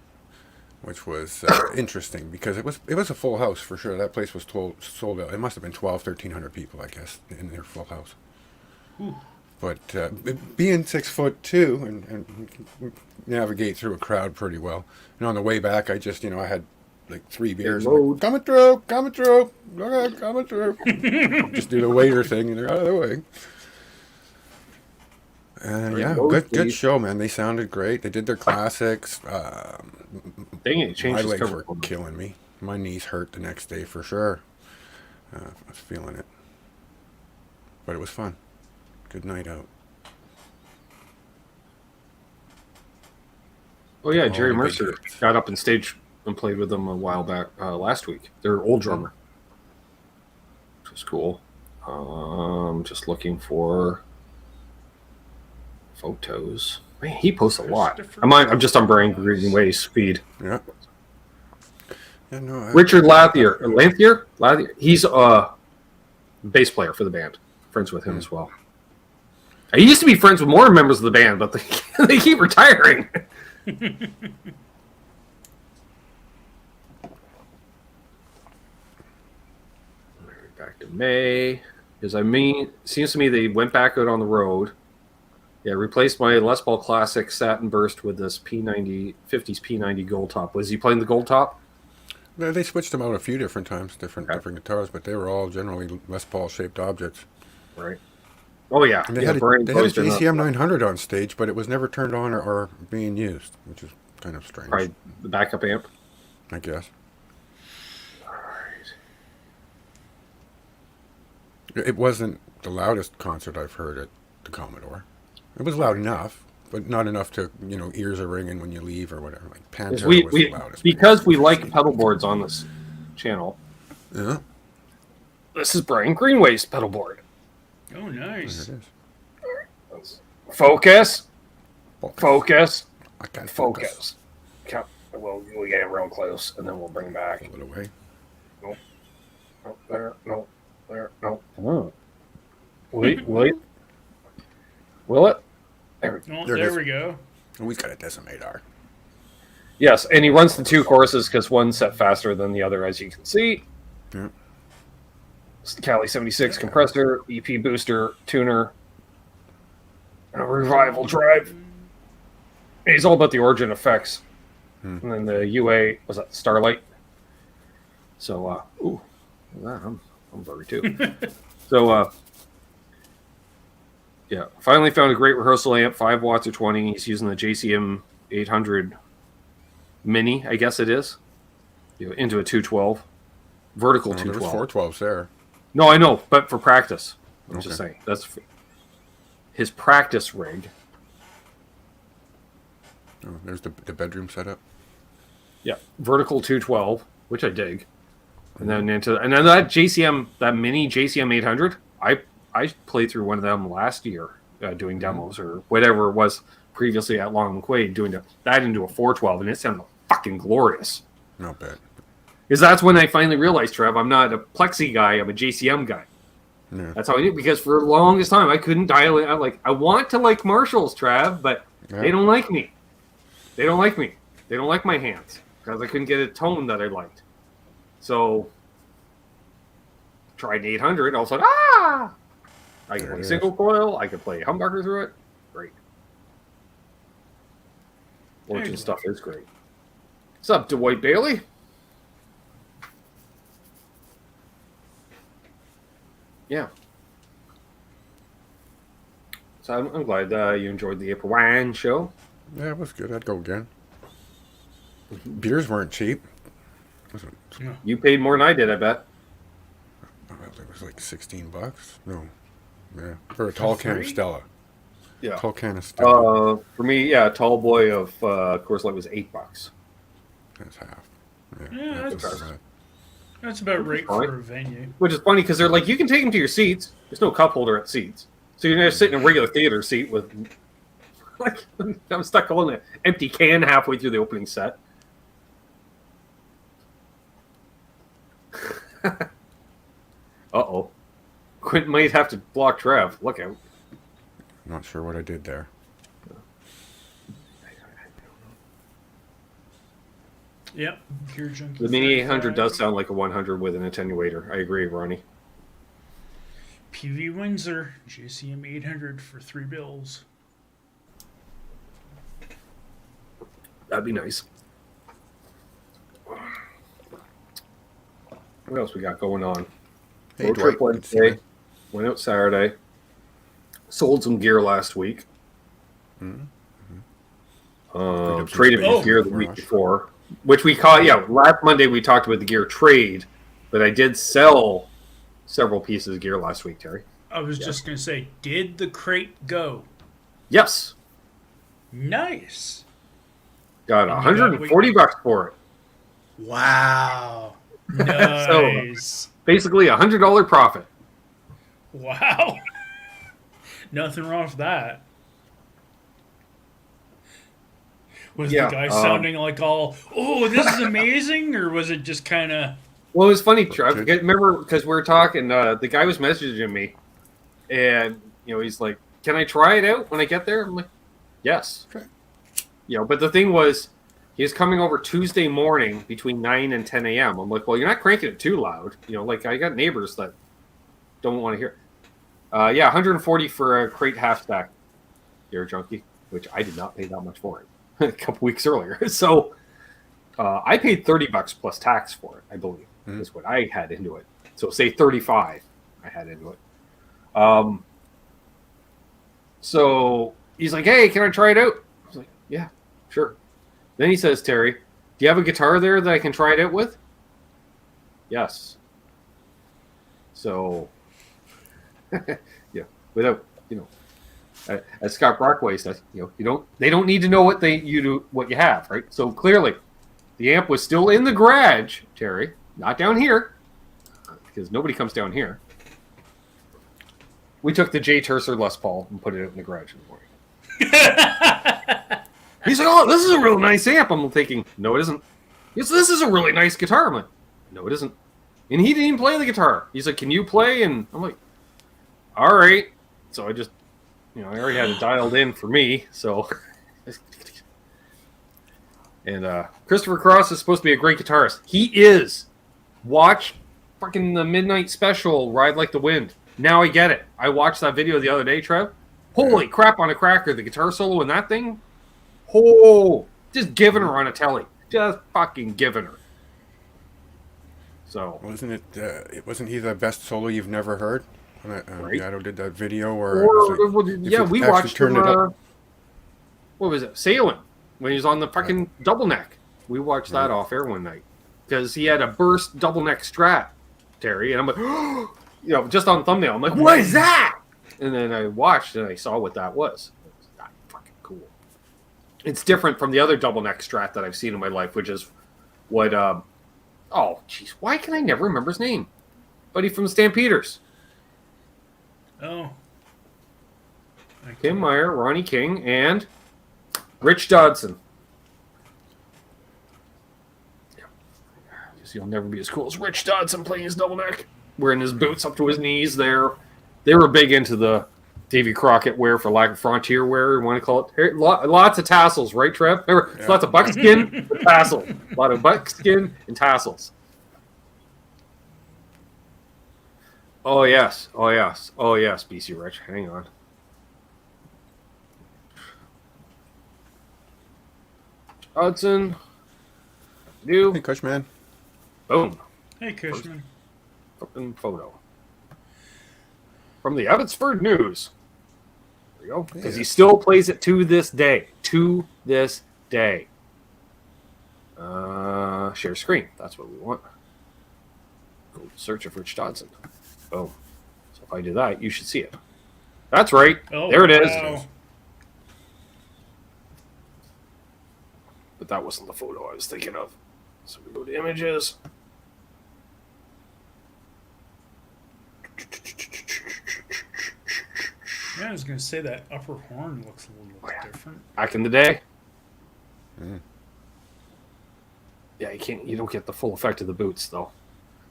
which was interesting because it was a full house for sure. That place was sold out. It must have been 1,300 people, I guess, in their full house. Ooh. But being 6'2" and navigate through a crowd pretty well. And on the way back, I just I had like 3 beers. Like, coming through, okay, coming through. Just do the waiter thing, and they're out of the way. And yeah, good show, man. They sounded great. They did their classics. Dang it, changed my his legs cover. were killing me. My knees hurt the next day for sure. I was feeling it. But it was fun. Good night out. Oh yeah, Jerry Mercer got up on stage and played with them a while back last week. Their old drummer, which was cool. Just looking for photos. Man, he posts a lot. I'm just on Brian Greenway's feed. Yeah. Yeah, no. Richard Lanthier. He's a bass player for the band. Friends with him as well. I used to be friends with more members of the band, but they keep retiring. Back to May, because seems to me they went back out on the road. Yeah, replaced my Les Paul Classic Satin Burst with this P90 50s P90 Gold Top. Was he playing the Gold Top? They switched them out a few different times, different guitars, but they were all generally Les Paul shaped objects. Right. Oh yeah. And they had a JCM 900 on stage, but it was never turned on or being used, which is kind of strange. Right. The backup amp, I guess. All right. It wasn't the loudest concert I've heard at the Commodore. It was loud enough, but not enough to, ears are ringing when you leave or whatever. Like Pantera was the loudest. Because we like pedal boards on this channel. Yeah. This is Brian Greenway's pedal board. Oh, nice. There it is. Focus. Focus. I can't Focus. We'll get real close, and then we'll bring back. A little way. Nope. Nope. There. Nope. There. Nope. Oh. Wait. Will it? There we go. Oh, there we go. Oh, he's got a decimator. Yes, and he runs the 2 choruses because one's set faster than the other, as you can see. Yeah. It's the Cali 76 compressor, EP booster, tuner, and a revival drive. And he's all about the Origin effects. And then the UA, was that Starlight? So, ooh, I'm blurry too. So, yeah, finally found a great rehearsal amp, 5 watts or 20. He's using the JCM 800 Mini, I guess it is, into a 212, vertical 212. There was 412s there. No, I know, but for practice. I'm just saying. That's his practice rig. Oh, there's the bedroom setup. Yeah, vertical 212, which I dig. And then that JCM, that mini JCM 800, I played through one of them last year doing demos or whatever it was previously at Long and Quaid doing that into a 412, and it sounded fucking glorious. Not bad. Because that's when I finally realized, Trev, I'm not a Plexi guy, I'm a JCM guy. Yeah. That's how I knew, because for the longest time I couldn't dial it. I want to like Marshalls, Trav, but they don't like me. They don't like me. They don't like my hands because I couldn't get a tone that I liked. So tried 800. I was like, I can play single coil. I can play humbucker through it. Great. Origin stuff is great. What's up, Dwight Bailey? Yeah. So I'm glad you enjoyed the April Wine show. Yeah, it was good. I'd go again. Beers weren't cheap. You paid more than I did, I bet. It was like $16. No, yeah, for a tall can of Stella. Yeah. Tall can of Stella. For me, yeah, a tall boy of Coors Light was $8. That's half. Yeah, that's that's- not bad. That's about right Fine. for a venue. Which is funny because they're like, you can take them to your seats. There's no cup holder at seats, so you're just sitting in a regular theater seat with, like, I'm stuck holding an empty can halfway through the opening set. Uh-oh. Quentin might have to block Trev. Look out. I'm not sure what I did there. Yep. Gear Junkie. The Mini 800 35. does sound like a 100 with an attenuator. I agree, Ronnie. PV Windsor JCM 800 for $3. That'd be nice. What else we got going on? Hey, Road Dwight, trip good to see Wednesday. you. Went out Saturday. Sold some gear last week. Mhm. Traded Oh. some gear the week before, which we caught. Yeah, last Monday we talked about the gear trade, but I did sell several pieces of gear last week, Terry. I was just going to say, did the crate go? Yes, Nice. got And you got $140 for it. Wow. Nice. Basically, $100 profit. Wow. Nothing wrong with that. Was Yeah, the guy sounding like all, oh, this is amazing? Or was it just kind of, Well, it was funny, Trev. Remember, because we were talking, the guy was messaging me, and he's like, "Can I try it out when I get there?" I'm like, "Yes." Okay. But the thing was, he was coming over Tuesday morning between 9 and 10 a.m. I'm like, "Well, you're not cranking it too loud, like I got neighbors that don't want to hear." Yeah, 140 for a crate half stack, Gear Junkie, which I did not pay that much for it a couple weeks earlier. So I paid $30 plus tax for it, I believe. Is what I had into it. So say 35 I had into it. So he's like, "Hey, can I try it out?" I was like, "Yeah, sure." Then he says, "Terry, do you have a guitar there that I can try it out with?" Yes. So yeah, without as Scott Brockway says, they don't need to know what you have, right? So clearly the amp was still in the garage, Terry. Not down here, because nobody comes down here. We took the J. Tercer Les Paul and put it out in the garage in the morning. He's like, "Oh, this is a real nice amp." I'm thinking, "No, it isn't." Yes, "This is a really nice guitar." I'm like, "No, it isn't." And he didn't even play the guitar. He's like, "Can you play?" And I'm like, "All right." So I just, I already had it dialed in for me. So, and Christopher Cross is supposed to be a great guitarist. He is. Watch fucking the Midnight Special, Ride Like the Wind. Now I get it. I watched that video the other day, Trev. Holy crap on a cracker. The guitar solo in that thing. Oh, just giving her on a telly. Just fucking giving her. So. Wasn't wasn't he the best solo you've never heard? When Right. Yado did that video, or it was like, yeah, we actually watched turned him, it up. what was it? Sailing. When he was on the fucking double neck. We watched that off air one night. Because he had a burst double neck Strat, Terry. And I'm like, just on thumbnail. I'm like, "What is that?" And then I watched and I saw what that was. It was that fucking cool. It's different from the other double neck Strat that I've seen in my life, which is what, oh, jeez, why can I never remember his name? Buddy from the Stampeders. oh. Tim Meyer, Ronnie King, and Rich Dodson. Guess he'll never be as cool as Rich Dodson playing his double neck, wearing his boots up to his knees there. They were big into the Davy Crockett wear, for lack of frontier wear, you want to call it. Lots of tassels, right, Trev? Remember, lots of buckskin with tassels. A lot of buckskin and tassels. Oh, yes. Oh, yes. Oh, yes, BC Rich. Hang on. Hudson. New. Hey, Cushman. Boom. Hey, Cushman. Fucking photo. From the Abbotsford News. There we go. Because he still plays it to this day. To this day. Share screen. That's what we want. Go search of Rich Dodson. Boom. So if I do that, you should see it. That's right. Oh, there it is. wow. But that wasn't the photo I was thinking of. So we go to images. Yeah, I was going to say that upper horn looks a little different. Back in the day. Mm. Yeah, you don't get the full effect of the boots though.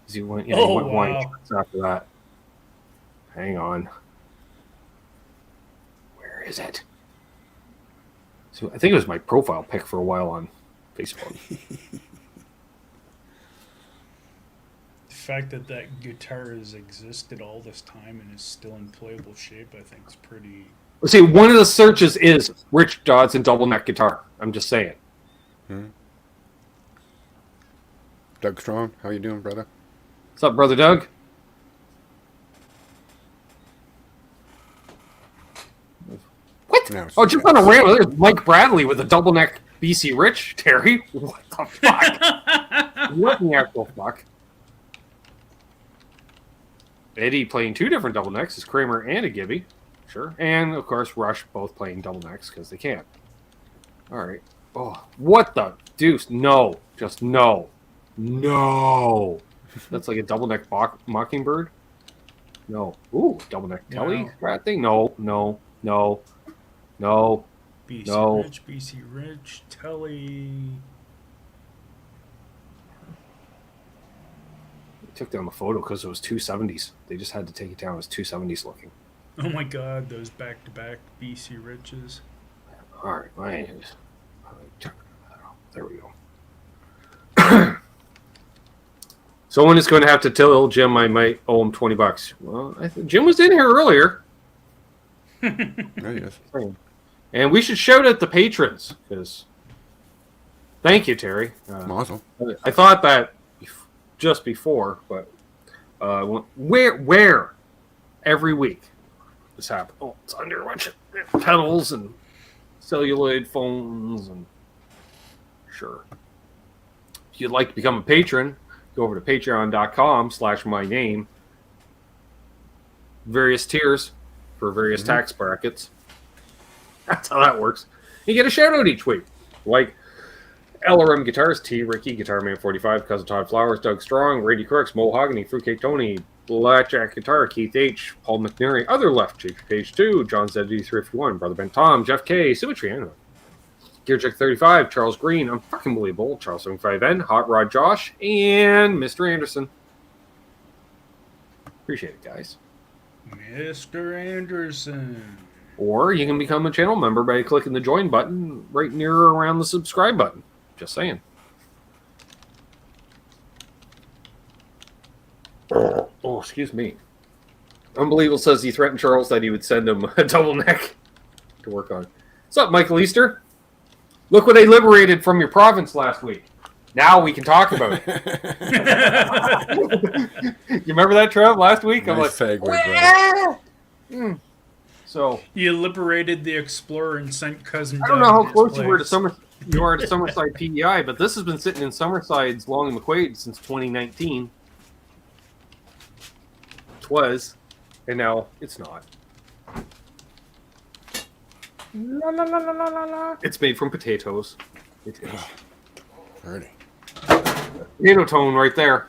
'Cause you went, Wow. white after that. Hang on. Where is it? So I think it was my profile pic for a while on Facebook. The fact that that guitar has existed all this time and is still in playable shape, I think is pretty... See, one of the searches is Rich Dodson double neck guitar. I'm just saying. Hmm. Doug Strong, how you doing, brother? What's up, brother Doug? What? Now it's- Oh, just on a random. There's Mike Bradley with a double neck BC Rich. Terry, what the fuck? What in the actual fuck? Eddie playing two different double necks is Kramer and a Gibby. Sure. And, of course, Rush both playing double necks because they can. All right. Oh, what the deuce? No. Just no. No. That's like a double neck Mockingbird? No. Ooh, double neck Telly? Wow. Rat thing? No, no, no, no. BC No. Rich, Telly... Took down the photo because it was 270s. They just had to take it down. It was 270s looking. Oh my god, those back-to-back BC Riches. All right, mine is. There we go. Someone is going to have to tell Jim I might owe him $20. Well, Jim was in here earlier, Oh, yes. and we should shout at the patrons because. Thank you, Terry. Awesome. I thought that just before, but where every week this happens. Oh, it's under a bunch of pedals and celluloid phones and sure. If you'd like to become a patron, go over to patreon.com/myname. Various tiers for various tax brackets. That's how that works. You get a shout out each week, like LRM Guitars, T. Ricky, Guitar Man 45, Cousin Todd Flowers, Doug Strong, Brady Crooks, Mohogany, Fruitcake Tony, Blackjack Guitar, Keith H, Paul McNary, Other Left, JP Page 2, John ZD351, Brother Ben Tom, Jeff K, Symmetry Anna, Gearcheck 35, Charles Green, Unfucking Believable, Charles 75N, Hot Rod Josh, and Mr. Anderson. Appreciate it, guys. Mr. Anderson. Or you can become a channel member by clicking the join button right near or around the subscribe button. Just saying. Oh, excuse me. Unbelievable says he threatened Charles that he would send him a double neck to work on. What's up, Michael Easter? Look what I liberated from your province last week. Now we can talk about it. You remember that, Trev, last week? Nice I'm like, segue, brother. So You liberated the Explorer and sent Cousin I don't Doug know how to his close you were to place. Summerside PEI, but this has been sitting in Summerside's Long and McQuaid since 2019. It was, and now it's not. La, la, la, la, la, la, la. It's made from potatoes. It is. Alrighty. Potato tone right there.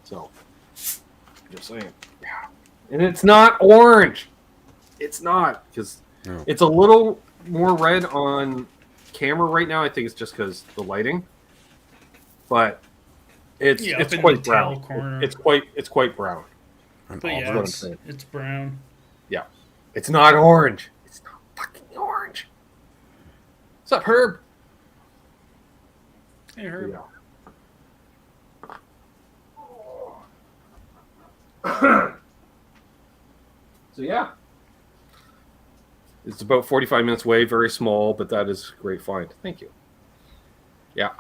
So, just saying. Yeah. And it's not orange. It's not, because No. it's a little more red on camera right now. I think it's just because the lighting. But it's Yeah, it's up in quite the tail brown. corner. It's quite brown. I'm But all yeah, what I'm it's, saying. it's brown. Yeah. It's not orange. It's not fucking orange. What's up, Herb? Hey, Herb. Yeah. So yeah, it's about 45 minutes away. Very small, but that is a great find. Thank you. Yeah,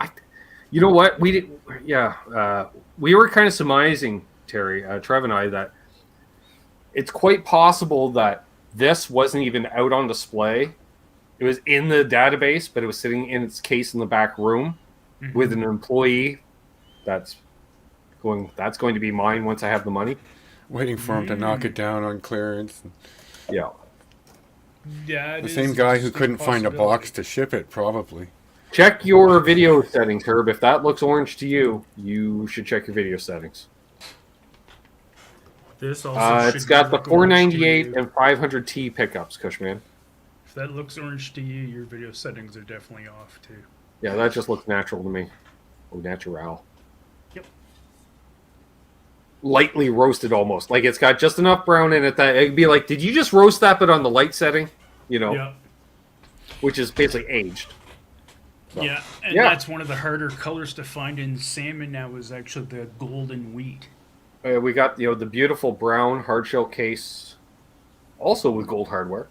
you know what we did? Yeah, we were kind of surmising, Terry, Trev, and I, that it's quite possible that this wasn't even out on display It was in the database, but it was sitting in its case in the back room with an employee. That's going to be mine once I have the money. Waiting for him to knock it down on clearance. Yeah. Yeah, The same guy who couldn't find a box to ship it, probably. Check your video settings, Herb. If that looks orange to you, you should check your video settings. This also it's got the 498 and 500T pickups, Cushman. If that looks orange to you, your video settings are definitely off too. Yeah, that just looks natural to me. Or natural. Yep. Lightly roasted almost. Like it's got just enough brown in it that it'd be like, did you just roast that but on the light setting? You know? Yeah. Which is basically aged. So, yeah, and that's one of the harder colors to find in salmon now is actually the golden wheat. We got the beautiful brown hardshell case, also with gold hardware.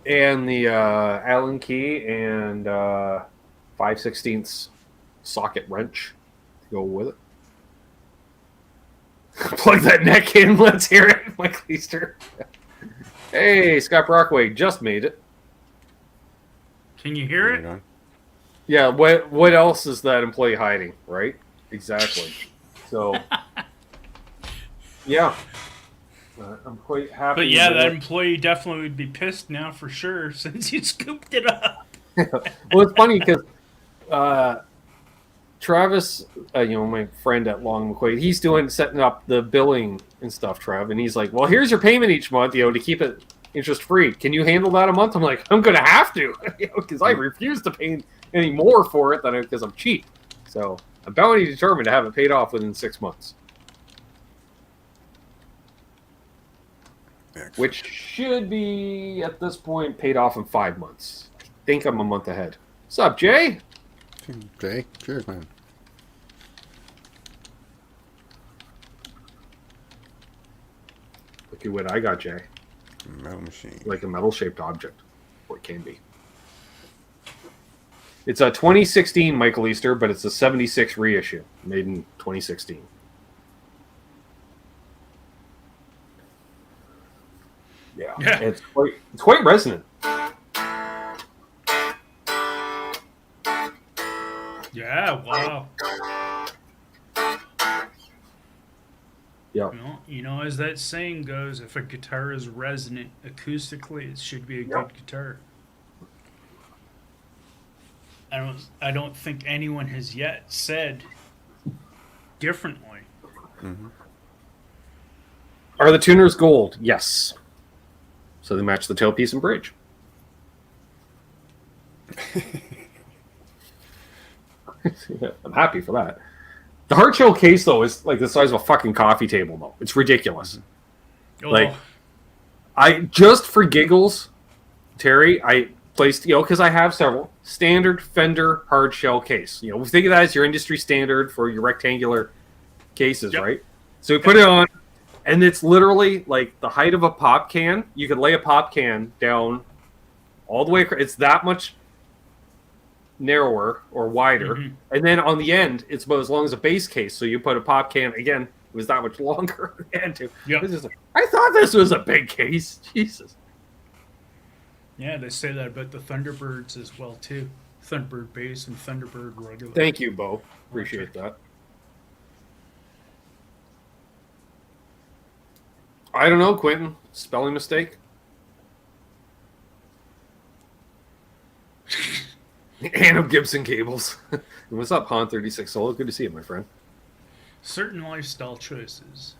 And the Allen key and 5/16 socket wrench to go with it. Plug that neck in. Let's hear it, Mike Leister. Hey, Scott Brockway just made it. Can you hear it? Yeah. What else is that employee hiding? Right. Exactly. So. Yeah. I'm quite happy. But yeah, that employee definitely would be pissed now for sure since you scooped it up. Well, it's funny because Travis, my friend at Long McQuaid, he's setting up the billing and stuff, Trev, and he's like, well, here's your payment each month, to keep it interest free. Can you handle that a month? I'm like, I'm going to have to, because I refuse to pay any more for it because I'm cheap. So I'm bound determined to have it paid off within 6 months. Excellent. Which should be, at this point, paid off in 5 months. I think I'm a month ahead. What's up, Jay? Jay, cheers, man. Look at what I got, Jay. Metal machine. Like a metal-shaped object. Or it can be. It's a 2016 Michael Easter, but it's a 76 reissue, made in 2016. Yeah. It's quite resonant. Yeah, wow. Yeah. As that saying goes, if a guitar is resonant acoustically, it should be a good guitar. I don't think anyone has yet said differently. Mm-hmm. Are the tuners gold? Yes. So they match the tailpiece and bridge. I'm happy for that. The hardshell case, though, is like the size of a fucking coffee table, though. It's ridiculous. Oh. Like, I just for giggles, Terry, I placed, because I have several standard Fender hardshell case. We think of that as your industry standard for your rectangular cases, right? So we put it on, and it's literally like the height of a pop can. You could lay a pop can down all the way across. It's that much narrower or wider, and then on the end it's about as long as a bass case, so you put a pop can again, it was that much longer on the end too. I thought this was a big case. Jesus. Yeah, they say that about the Thunderbirds as well too. Thunderbird bass and Thunderbird regular. Thank you, Bo. Appreciate that. I don't know, Quentin. Spelling mistake? And of Gibson cables. What's up, Han36 Solo? Good to see you, my friend. Certain lifestyle choices.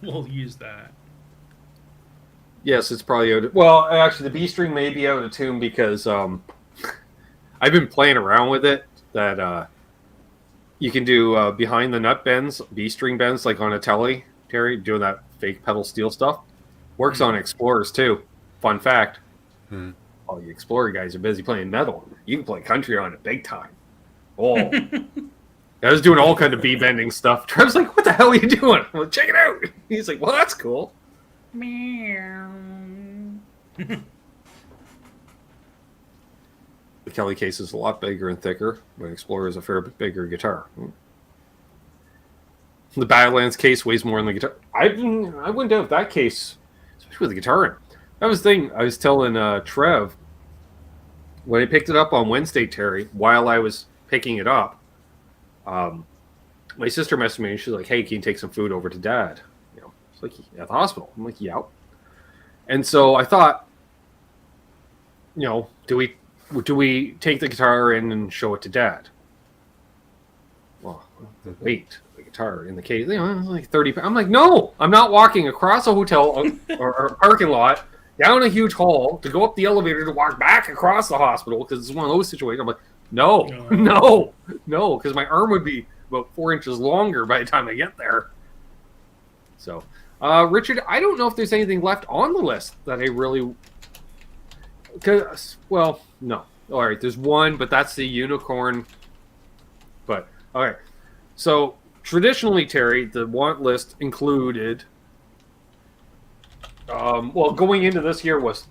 We'll use that. Yes, it's probably out of... Well, actually, the B string may be out of tune because I've been playing around with it. That you can do behind the nut bends, B string bends, like on a Telly, Terry, doing that fake pedal steel stuff. Works on Explorers, too. Fun fact. All you Explorer guys are busy playing metal. You can play country on it big time. Oh. I was doing all kind of B-bending stuff. Trev's like, what the hell are you doing? I'm like, check it out. He's like, well, that's cool. Meow. The Kelly case is a lot bigger and thicker, but Explorer is a fair bit bigger guitar. The Badlands case weighs more than the guitar. I wouldn't doubt that case, especially with the guitar in. I was telling Trev when I picked it up on Wednesday, Terry, while I was picking it up, my sister messaged me and she's like, "Hey, can you take some food over to Dad?" It's like, at the hospital. I'm like, "Yeah." And so I thought, do we take the guitar in and show it to Dad? Well, the weight of the guitar in the case, like 30 pounds. I'm like, no, I'm not walking across a hotel or a parking lot down a huge hall to go up the elevator to walk back across the hospital because it's one of those situations. I'm like, no, because my arm would be about 4 inches longer by the time I get there. So, Richard, I don't know if there's anything left on the list that I really... no. All right, there's one, but that's the unicorn. But, all right. So, traditionally, Terry, the want list included... going into this year was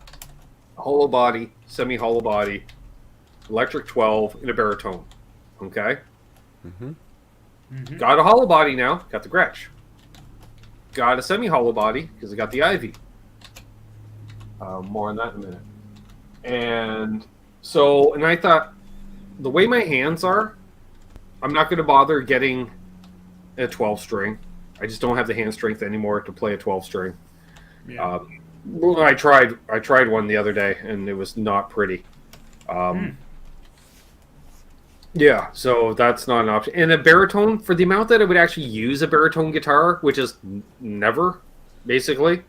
hollow body, semi-hollow body, electric 12, and a baritone. Okay? Mm-hmm. Mm-hmm. Got a hollow body now. Got the Gretsch. Got a semi-hollow body because I got the Ivy. More on that in a minute. And I thought, the way my hands are, I'm not going to bother getting a 12 string. I just don't have the hand strength anymore to play a 12 string. Yeah. I tried one the other day and it was not pretty. Yeah, so that's not an option. And a baritone, for the amount that I would actually use a baritone guitar, which is never, basically,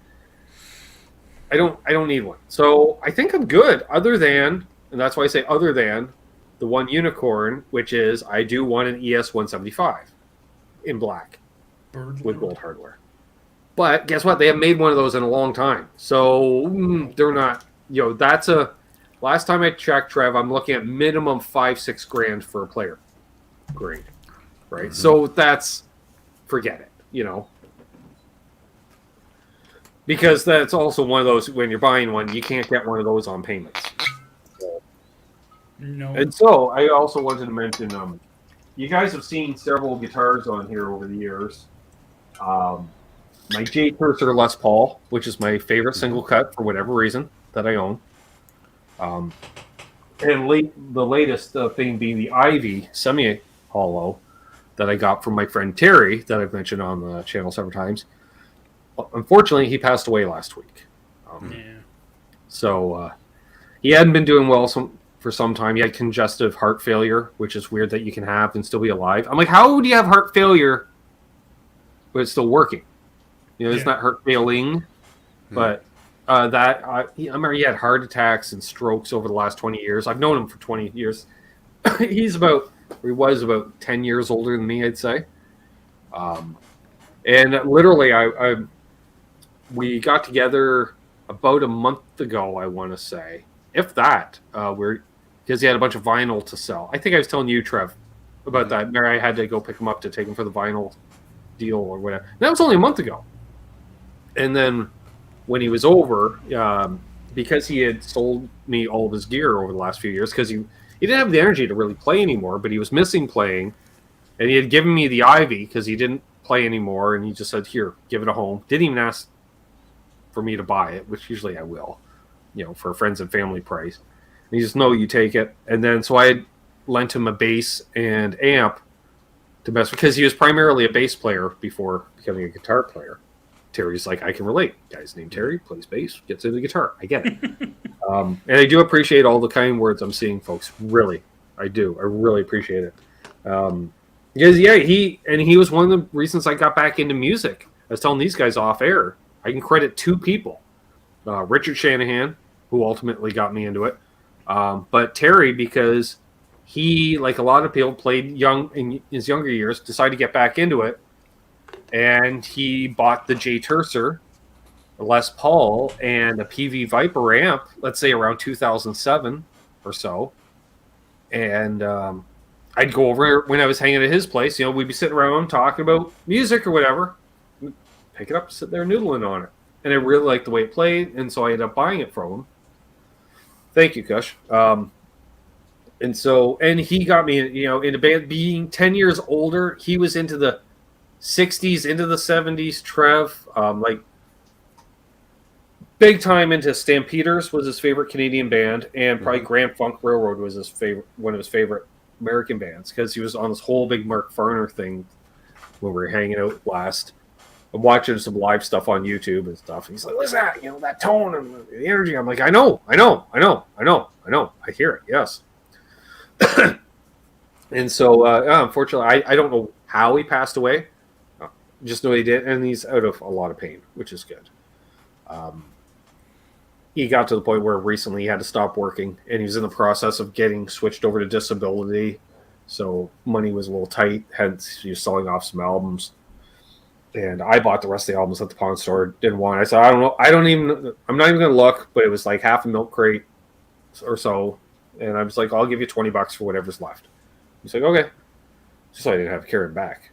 I don't need one. So I think I'm good, other than, and that's why I say other than, the one unicorn, which is I do want an ES 175 in black with gold hardware. But guess what? They haven't made one of those in a long time. So they're not, that's a... Last time I checked, Trev, I'm looking at minimum $5-6 grand for a player grade, right? Mm-hmm. So that's, forget it, because that's also one of those, when you're buying one, you can't get one of those on payments. No. And so I also wanted to mention, you guys have seen several guitars on here over the years. My J Tercer Les Paul, which is my favorite single cut for whatever reason that I own. And the latest thing being the Ivy semi-hollow that I got from my friend Terry that I've mentioned on the channel several times. Unfortunately, he passed away last week. So he hadn't been doing well for some time. He had congestive heart failure, which is weird that you can have and still be alive. I'm like, how would you have heart failure but it's still working? It's not heart failing, but... I remember he had heart attacks and strokes over the last 20 years. I've known him for 20 years. He was about 10 years older than me, I'd say. And literally, we got together about a month ago, I want to say. If that, because he had a bunch of vinyl to sell. I think I was telling you, Trev, about that. Mary, I had to go pick him up to take him for the vinyl deal or whatever. And that was only a month ago. And then... when he was over, because he had sold me all of his gear over the last few years, because he didn't have the energy to really play anymore, but he was missing playing, and he had given me the Ivy because he didn't play anymore, and he just said, "Here, give it a home." Didn't even ask for me to buy it, which usually I will, for a friends and family price. And he just, "No, you take it." And then so I had lent him a bass and amp to mess with, because he was primarily a bass player before becoming a guitar player. Terry's like, I can relate. Guy's named Terry, plays bass, gets into the guitar. I get it. And I do appreciate all the kind words I'm seeing, folks. Really, I do. I really appreciate it. Because he was one of the reasons I got back into music. I was telling these guys off air. I can credit two people: Richard Shanahan, who ultimately got me into it, but Terry, because he, like a lot of people, played young in his younger years, decided to get back into it. And he bought the J Tercer, a Les Paul, and a PV Viper amp, let's say around 2007 or so. And I'd go over when I was hanging at his place. We'd be sitting around talking about music or whatever. Pick it up, sit there noodling on it. And I really liked the way it played, and so I ended up buying it from him. Thank you, Kush. And he got me, into band. Being 10 years older, he was into the 60s into the 70s, Trev, big time into Stampeders was his favorite Canadian band, and probably Grand Funk Railroad was his favorite, one of his favorite American bands, because he was on this whole big Mark Farner thing when we were hanging out last. I'm watching some live stuff on YouTube and stuff. And he's like, "Listen, that that tone and the energy." I'm like, "I know. I hear it. Yes." And so, unfortunately, I don't know how he passed away. Just know he did, and he's out of a lot of pain, which is good. He got to the point where recently he had to stop working, and he was in the process of getting switched over to disability. So money was a little tight, hence he was selling off some albums. And I bought the rest of the albums at the pawn store. Didn't want it. I said, I'm not even going to look, but it was like half a milk crate or so. And I was like, I'll give you $20 for whatever's left. He's like, okay. Just so I didn't have to carry it back.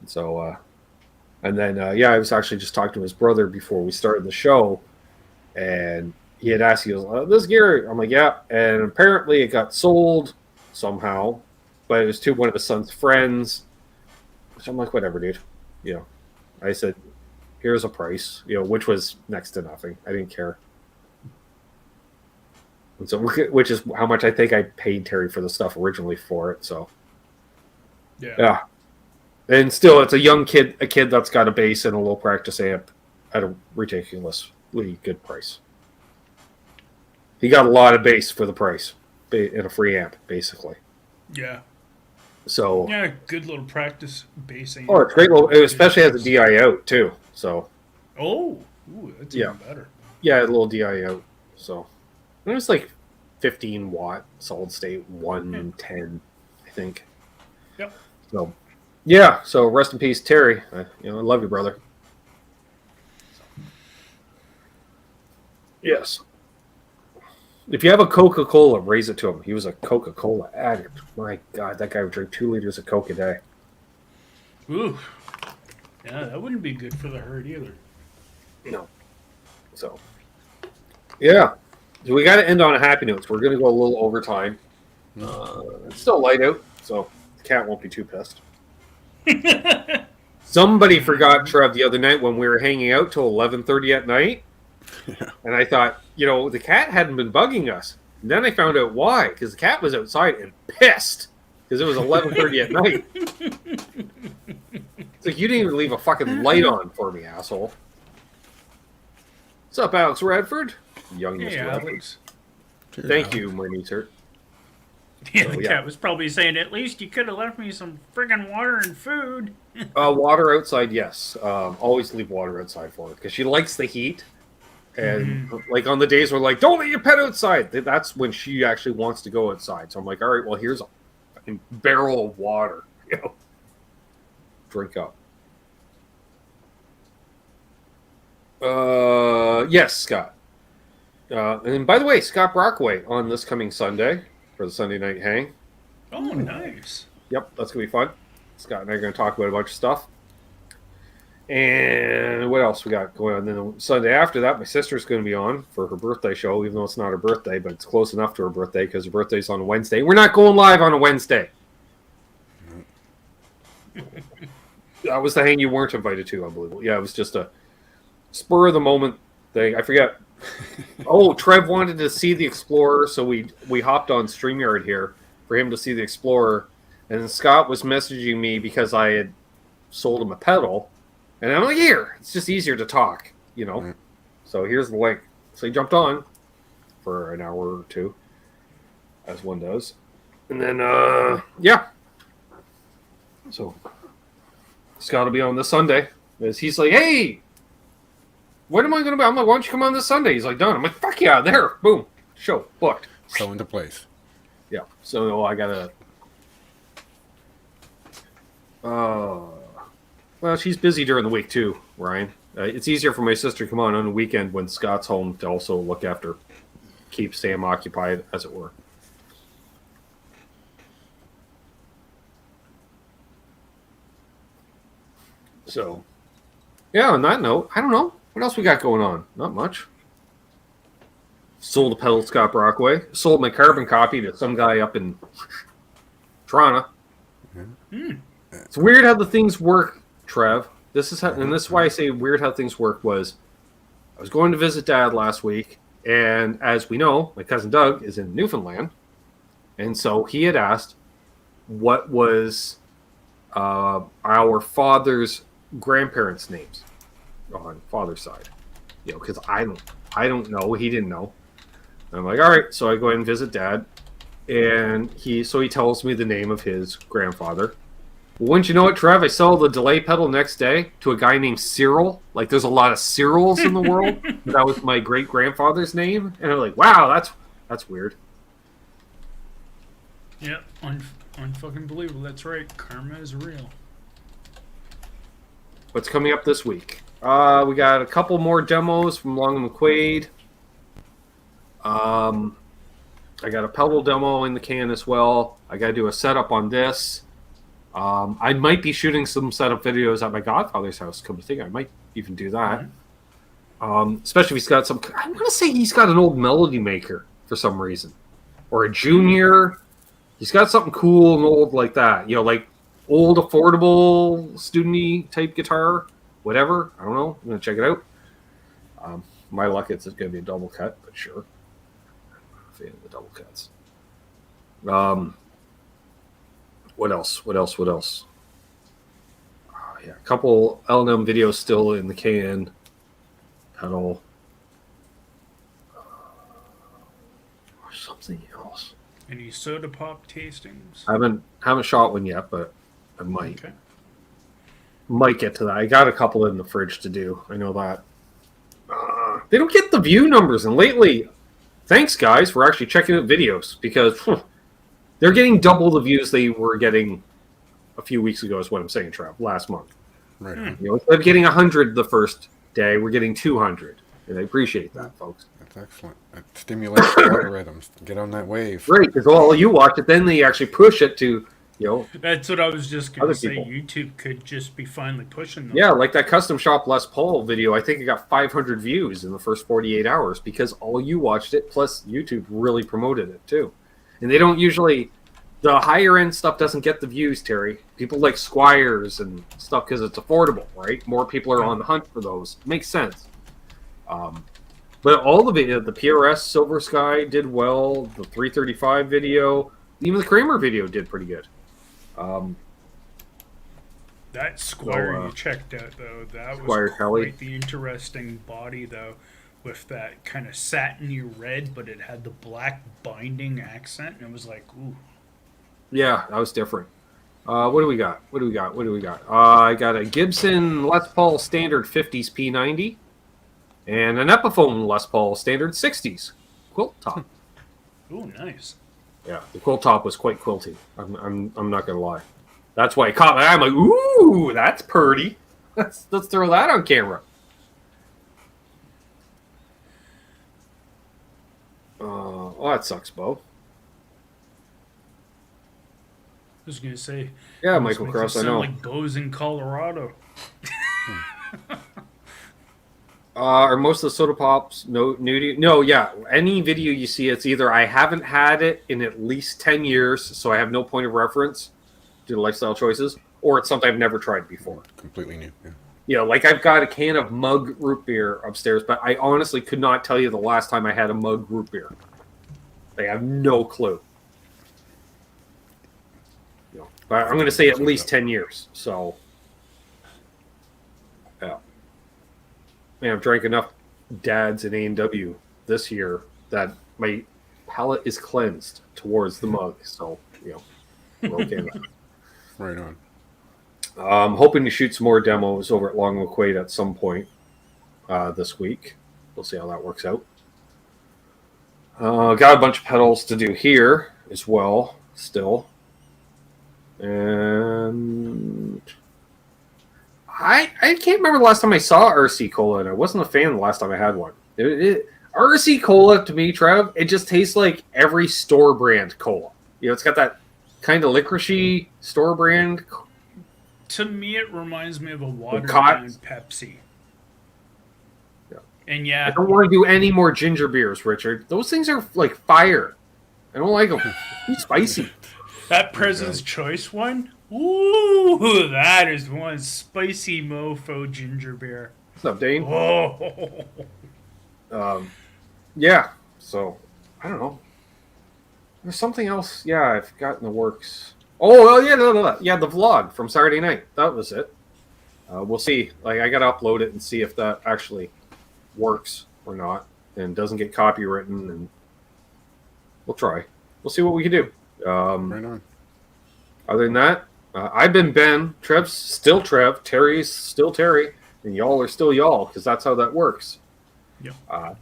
So, and then, I was actually just talking to his brother before we started the show. And he had asked, he goes, "This gear?" I'm like, "Yeah." And apparently it got sold somehow, but it was to one of his son's friends. Which I'm like, whatever, dude. I said, "Here's a price," which was next to nothing. I didn't care. And so, which is how much I think I paid Terry for the stuff originally for it. So, yeah. And still, it's a young kid, a kid that's got a bass and a low practice amp at a ridiculously good price. He got a lot of bass for the price in a free amp, basically. Yeah. So yeah, good little practice bass amp. Oh, it's great. It especially has a DI out too. So. Oh, that's even better. Yeah, a little DI out. So it was like 15 watt solid state 110, I think. Yep. So yeah. So rest in peace, Terry. I love you, brother. Yes. If you have a Coca-Cola, raise it to him. He was a Coca-Cola addict. My God, that guy would drink 2 liters of Coke a day. Ooh. Yeah, that wouldn't be good for the herd either. No. So, yeah. So we got to end on a happy note. So we're going to go a little overtime. It's still light out, so the cat won't be too pissed. Somebody forgot, Trev, the other night when we were hanging out till 11:30 at night. Yeah. And I thought, the cat hadn't been bugging us. And then I found out why, because the cat was outside and pissed because it was 11:30 at night. It's like, you didn't even leave a fucking light on for me, asshole. What's up, Alex Radford? Young Mr. Alex. Thank you, my new sir. Yeah, the cat was probably saying, at least you could have left me some friggin' water and food. Water outside, yes. Always leave water outside for her, because she likes the heat. And like on the days where like, don't let your pet outside, that's when she actually wants to go outside. So I'm like, all right, well, here's a fucking barrel of water. Drink up. Yes, Scott. And by the way, Scott Brockway on this coming Sunday for the Sunday night hang. Oh, nice. Yep, that's gonna be fun. Scott and I are gonna talk about a bunch of stuff. And what else we got going on? Then the Sunday after that, my sister's going to be on for her birthday show, even though it's not her birthday, but it's close enough to her birthday because her birthday's on a Wednesday. We're not going live on a Wednesday. That was the hang you weren't invited to, unbelievable. Yeah, it was just a spur of the moment thing. I forget. Oh, Trev wanted to see the Explorer, so we hopped on StreamYard here for him to see the Explorer. And then Scott was messaging me because I had sold him a pedal. And I'm like, here, it's just easier to talk, So here's the link. So he jumped on for an hour or two, as one does. And then, yeah. So Scott will be on this Sunday. He's like, hey, when am I going to be? I'm like, why don't you come on this Sunday? He's like, done. I'm like, fuck yeah, there. Boom. Show. Booked. So into place. Yeah. So I got to... Well, she's busy during the week too, Ryan. It's easier for my sister to come on the weekend when Scott's home to also look after, keep Sam occupied, as it were. So, yeah, on that note, I don't know. What else we got going on? Not much. Sold a pedal to Scott Brockway. Sold my carbon copy to some guy up in Toronto. It's weird how the things work, Trev. This is how, and this is why I say weird how things work was I was going to visit Dad last week, and as we know, my cousin Doug is in Newfoundland, and so he had asked what was our father's grandparents' names on father's side. Because I don't know. He didn't know. And I'm like, all right. So I go ahead and visit Dad, and he tells me the name of his grandfather. Well, wouldn't you know it, Trev? I sell the delay pedal next day to a guy named Cyril. Like, there's a lot of Cyrils in the world. That was my great grandfather's name, and I'm like, wow, that's weird. Yeah, unfucking believable. That's right. Karma is real. What's coming up this week? We got a couple more demos from Long and McQuaid. I got a pedal demo in the can as well. I got to do a setup on this. I might be shooting some setup videos at my godfather's house. Come to think, I might even do that. Especially if he's got some. I want to say he's got an old melody maker for some reason, or a Junior. He's got something cool and old like that. Like old affordable student-y type guitar, whatever. I don't know. I'm gonna check it out. My luck, it's going to be a double cut, but sure. I'm a fan of the double cuts. What else? Yeah, a couple L&M videos still in the can. Pedal. Or something else. Any soda pop tastings? I haven't shot one yet, but I might. Okay. Might get to that. I got a couple in the fridge to do. I know that. They don't get the view numbers, and lately, thanks guys for actually checking out videos, because they're getting double the views they were getting a few weeks ago, is what I'm saying, Trav, last month. Right. Instead of getting 100 the first day, we're getting 200. And I appreciate that, folks. That's excellent. That stimulates the algorithms. Get on that wave. Great, because all you watch it, then they actually push it to, That's what I was just going to say. people. YouTube could just be finally pushing them. Yeah, like that custom shop Les Paul video, I think it got 500 views in the first 48 hours because all you watched it, plus YouTube really promoted it too. And they don't usually, the higher end stuff doesn't get the views, Terry. People like Squires and stuff because it's affordable, right? More people are on the hunt for those. Makes sense. But all of it, the PRS Silver Sky did well. The 335 video, even the Kramer video did pretty good. That Squire you checked out, though, that Squire was Kelly. quite the interesting body, though, with that kind of satiny red, but it had the black binding accent, and it was like, ooh. Yeah, that was different. What do we got? I got a Gibson Les Paul Standard 50s P90 and an Epiphone Les Paul Standard 60s quilt top. Ooh, nice. Yeah, the quilt top was quite quilty. I'm not gonna lie. That's why it caught my eye. I'm like, ooh, that's purty. Let's throw that on camera. Oh, that sucks, Bo. I was gonna say. Yeah, this Michael makes Cross, it I sound know. like Bo's in Colorado. Are most of the soda pops nudie? No, yeah. Any video you see, it's either I haven't had it in at least 10 years, so I have no point of reference due to lifestyle choices, or it's something I've never tried before. Completely new. Yeah. Like I've got a can of mug root beer upstairs, but I honestly could not tell you the last time I had a mug root beer. I have no clue. But I'm going to say at least 10 years. So, yeah. Man, I've drank enough dads and A&W this year that my palate is cleansed towards the mug. So, we're okay with that. Right on. I'm hoping to shoot some more demos over at Long McQuaid at some point this week. We'll see how that works out. Got a bunch of pedals to do here as well, still. And I can't remember the last time I saw RC Cola, and I wasn't a fan the last time I had one. RC Cola, to me, Trev, it just tastes like every store brand cola. It's got that kind of licoricey store brand. To me, it reminds me of a watered cotton. down Pepsi. Yeah. And yeah, I don't want to do any more ginger beers, Richard. Those things are like fire. I don't like them. Too spicy. that President's Choice one, ooh, that is one spicy mofo ginger beer. What's up, Dane? Oh, Yeah. So I don't know. There's something else. Yeah, I've got in the works. Oh, well, yeah, no. Yeah, the vlog from Saturday night. That was it. We'll see. Like, I got to upload it and see if that actually works or not and doesn't get copywritten. And we'll try. We'll see what we can do. Right on. Other than that, I've been Ben. Trev's still Trev. Terry's still Terry. And y'all are still y'all, because that's how that works. Yeah.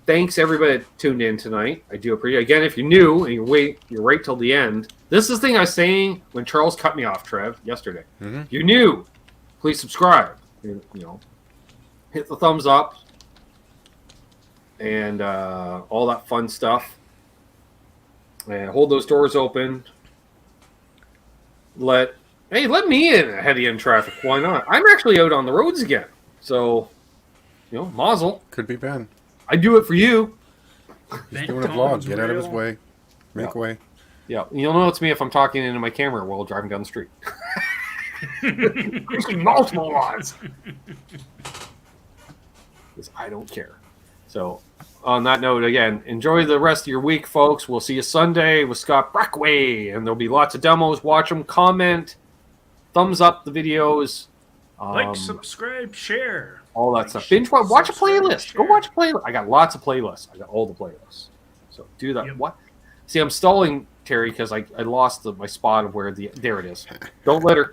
Thanks, everybody that tuned in tonight. I do appreciate it. Again, if you're new and you're right till the end. This is the thing I was saying when Charles cut me off, Trev, yesterday. Mm-hmm. If you're new, please subscribe. You know, hit the thumbs up and all that fun stuff. And hold those doors open. Let me in ahead of you in traffic. Why not? I'm actually out on the roads again. So, mazel. Could be Ben. I do it for you. He's doing a vlog. Get out of his way. Make way. Yeah, you'll know it's me if I'm talking into my camera while driving down the street. Multiple ones. Because I don't care. So, on that note, again, enjoy the rest of your week, folks. We'll see you Sunday with Scott Brackway, and there'll be lots of demos. Watch them, comment, thumbs up the videos. Like, subscribe, share. All that stuff. Binge watch a playlist. Go watch a playlist. I got lots of playlists. I got all the playlists. So do that. Yep. What? See, I'm stalling, Terry, because I lost my spot of where there it is. Don't let her.